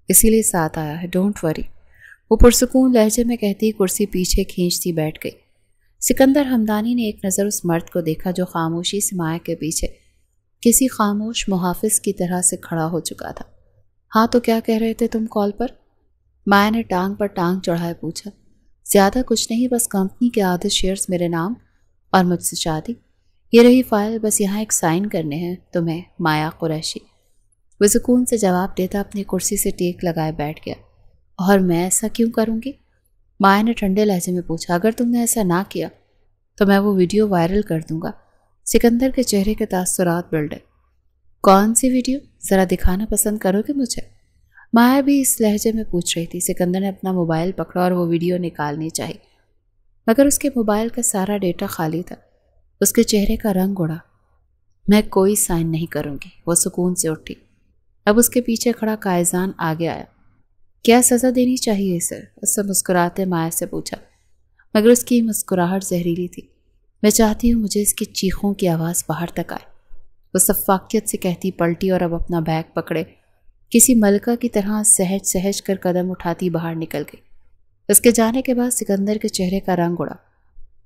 اسی لیے ساتھ آیا ہے، ڈونٹ وری۔ وہ پرسکون لہجے میں کہتی کرسی پیچھے کھینچتی بیٹھ گئی۔ سکندر ہمدانی نے ایک نظر اس مرد کو دیکھا جو خاموشی سے مایا کے پیچھے کسی خاموش محافظ کی طرح سے کھڑا ہو چکا تھا۔ ہاں تو کیا کہہ رہے تھے تم کال پر؟ مایا نے ٹانگ پر ٹانگ چڑھائے پوچھا۔ زیادہ کچھ نہیں، بس کمپنی کے آدھے شیئرز میرے نام اور مجھ سے شادی۔ یہ رہی فائل، بس یہاں ایک سائن کرنے ہیں تمہیں، مایا قریشی۔ وہ سکون سے جواب دیتا اپنی کرسی سے ٹیک لگائے بیٹھ گیا۔ اور میں ایسا کیوں کروں گی؟ مایا نے ٹھنڈے لہجے میں پوچھا۔ اگر تم نے ایسا نہ کیا تو میں وہ ویڈیو وائرل کر دوں گا۔ سکندر کے چہرے کے تاثرات بلڈے۔ کون سی ویڈیو؟ ذرا دکھانا پسند کرو گے مجھے؟ مایا بھی اس لہجے میں پوچھ رہی تھی۔ سکندر نے اپنا موبائل پکڑا اور وہ ویڈیو نکالنی چاہی، مگر اس کے موبائل کا سارا ڈیٹا خالی تھا۔ اس کے چہرے کا رنگ اڑا۔ میں کوئی سائن نہیں کروں گی۔ وہ سکون سے اٹھی۔ اب اس کے پیچھے کھڑا قائزان آگے آیا۔ کیا سزا دینی چاہیے اسے؟ اس سے مسکراتے مایا سے پوچھا، مگر اس کی مسکراہٹ زہریلی تھی۔ میں چاہتی ہوں مجھے اس کی چیخوں کی آواز باہر تک آئے، وہ سفاکیت سے کہتی پلٹی اور اب اپنا بیگ پکڑے کسی ملکہ کی طرح سہج سہج کر قدم اٹھاتی باہر نکل گئی۔ اس کے جانے کے بعد سکندر کے چہرے کا رنگ اڑا۔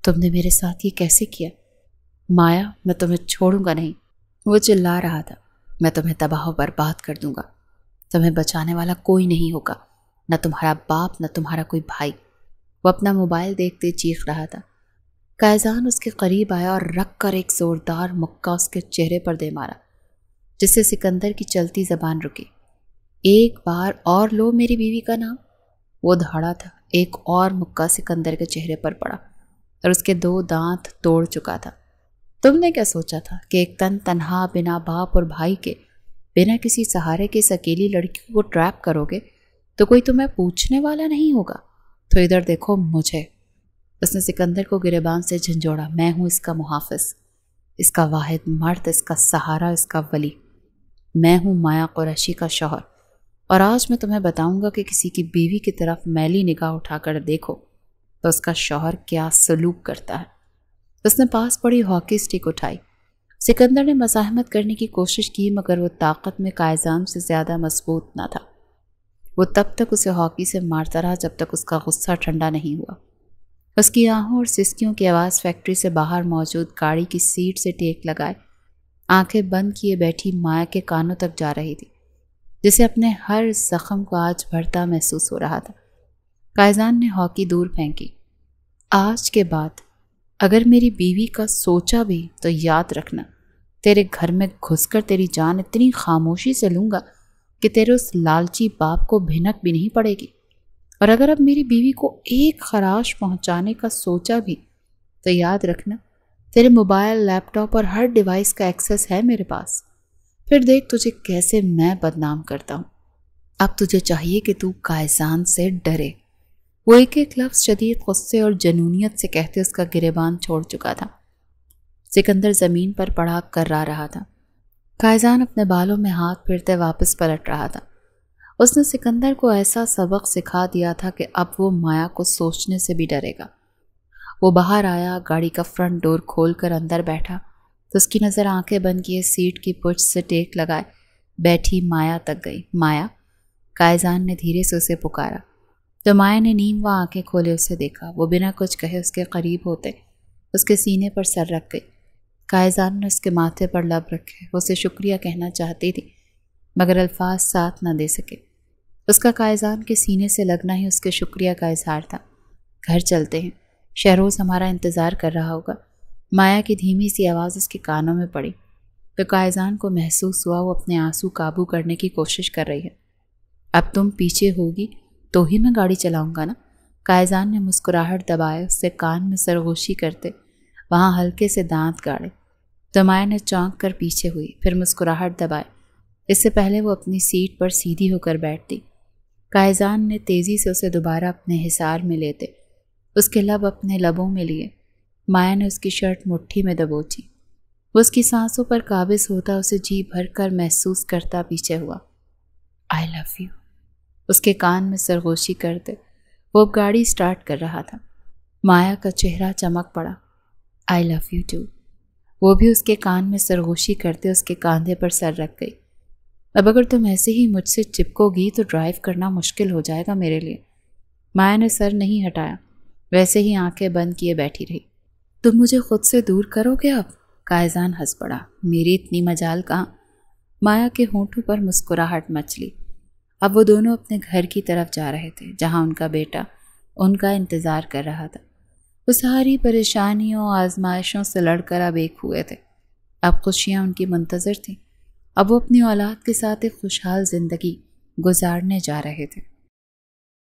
تم نے میرے ساتھ یہ کیسے کیا؟ مایا، میں تمہیں چھوڑوں گا نہیں، وہ چلا رہا تھا۔ میں تمہیں تباہ و برباد کر دوں گا، تمہیں بچانے والا کوئی نہیں ہوگا، نہ تمہارا باپ نہ تمہارا کوئی بھائی۔ وہ اپنا موبائل دیکھتے چیخ رہا تھا۔ قائزان اس کے قریب آیا اور رکھ کر ایک زوردار مکہ اس کے چہرے پر دے مارا، جس سے سکندر کی چلتی زبان رکی۔ ایک بار اور لو میری بیوی کا نام۔ وہ دھاڑا تھا، ایک اور مکہ سکندر کے چہرے پر پڑا اور اس کے 2 دانت توڑ چکا تھا۔ تم نے کیا سوچا تھا کہ ایک تنہا بنا باپ اور بھائی کے، بنا کسی سہارے کے اس اکیلی لڑکی کو ٹریپ کرو گے تو کوئی تمہیں پوچھنے والا نہیں ہوگا؟ تو ادھر دیکھو مجھے۔ اس نے سکندر کو گریبان سے جھنجھوڑا۔ میں ہوں اس کا محافظ، اس کا واحد مرد، اس کا سہارا، اس کا ولی۔ میں ہوں مایا قریشی کا شوہر، اور آج میں تمہیں بتاؤں گا کہ کسی کی بیوی کی طرف میلی نگاہ اٹھا کر دیکھو تو اس کا شوہر کیا سلوک کرتا ہے۔ اس نے پاس پڑی ہاکی اسٹک اٹھائی۔ سکندر نے مزاحمت کرنے کی کوشش کی، مگر وہ طاقت میں قائزان سے زیادہ مضبوط نہ تھا۔ وہ تب تک اسے ہاکی سے مارتا رہا جب تک اس کا غصہ ٹھنڈا نہیں ہوا۔ اس کی آہوں اور سسکیوں کی آواز فیکٹری سے باہر موجود گاڑی کی سیٹ سے ٹیک لگائے آنکھیں بند کیے بیٹھی مایا کے کانوں تک جا رہی تھی، جسے اپنے ہر زخم کو آج بھرتا محسوس ہو رہا تھا۔ قائزان نے ہاکی دور پھینکی۔ آج کے بعد اگر میری بیوی کا سوچا بھی تو یاد رکھنا، تیرے گھر میں گھس کر تیری جان اتنی خاموشی سے لوں گا کہ تیرے اس لالچی باپ کو بھنک بھی نہیں پڑے گی، اور اگر اب میری بیوی کو ایک خراش پہنچانے کا سوچا بھی تو یاد رکھنا، تیرے موبائل، لیپ ٹاپ اور ہر ڈیوائس کا ایکسیس ہے میرے پاس۔ پھر دیکھ تجھے کیسے میں بدنام کرتا ہوں۔ اب تجھے چاہیے کہ تو قائزان سے ڈرے۔ وہ ایک ایک لفظ شدید غصے اور جنونیت سے کہتے اس کا گریبان چھوڑ چکا تھا۔ سکندر زمین پر پڑا کرا رہا تھا۔ قائزان اپنے بالوں میں ہاتھ پھرتے واپس پلٹ رہا تھا۔ اس نے سکندر کو ایسا سبق سکھا دیا تھا کہ اب وہ مایا کو سوچنے سے بھی ڈرے گا۔ وہ باہر آیا، گاڑی کا فرنٹ ڈور کھول کر اندر بیٹھا تو اس کی نظر آنکھیں بند کیے سیٹ کی پچھ سے ٹیک لگائے بیٹھی مایا تک گئی۔ مایا، قائزان نے دھیرے سے اسے پکارا تو مایا نے نیم و آنکھیں کھولے اسے دیکھا۔ وہ بنا کچھ کہے اس کے قریب ہوتے اس کے سینے پر سر رکھ گئی۔ قائزان نے اس کے ماتھے پر لب رکھے۔ وہ اسے شکریہ کہنا چاہتی تھی مگر الفاظ ساتھ نہ دے سکے۔ اس کا قائزان کے سینے سے لگنا ہی اس کے شکریہ کا اظہار تھا۔ گھر چلتے ہیں، شہروز ہمارا انتظار کر رہا ہوگا۔ مایا کی دھیمی سی آواز اس کے کانوں میں پڑی تو قائزان کو محسوس ہوا وہ اپنے آنسو قابو کرنے کی کوشش کر رہی ہے۔ اب تم پیچھے ہوگی تو ہی میں گاڑی چلاؤں گا نا؟ قائزان نے مسکراہٹ دبائے اس سے کان میں سرگوشی کرتے وہاں ہلکے سے دانت گاڑے تو مایا نے چونک کر پیچھے ہوئی، پھر مسکراہٹ دبائے اس سے پہلے وہ اپنی سیٹ پر سیدھی ہو کر بیٹھتی۔ قائزان نے تیزی سے اسے دوبارہ اپنے حصار میں لیتے اس کے لب اپنے لبوں میں لیے۔ مایا نے اس کی شرٹ مٹھی میں دبوچی۔ وہ اس کی سانسوں پر قابض ہوتا اسے جی بھر کر محسوس کرتا پیچھے ہوا۔ آئی لو یو، اس کے کان میں سرگوشی کرتے وہ اب گاڑی سٹارٹ کر رہا تھا۔ مایا کا چہرہ چمک پڑا۔ آئی لو یو ٹو، وہ بھی اس کے کان میں سرگوشی کرتے اس کے کاندھے پر سر رکھ گئی۔ اب اگر تم ایسے ہی مجھ سے چپکو گی تو ڈرائیو کرنا مشکل ہو جائے گا میرے لیے۔ مایا نے سر نہیں ہٹایا، ویسے ہی آنکھیں بند کیے بیٹھی رہی۔ تم مجھے خود سے دور کرو گے اب؟ قائزان ہنس پڑا۔ میری اتنی مجال کہاں؟ مایا کے ہونٹوں پر مسکراہٹ مچلی۔ اب وہ دونوں اپنے گھر کی طرف جا رہے تھے جہاں ان کا بیٹا ان کا انتظار کر رہا تھا۔ وہ ساری پریشانیوں آزمائشوں سے لڑ کر اب ایک ہوئے تھے۔ اب خوشیاں ان کی منتظر تھیں۔ اب وہ اپنی اولاد کے ساتھ ایک خوشحال زندگی گزارنے جا رہے تھے۔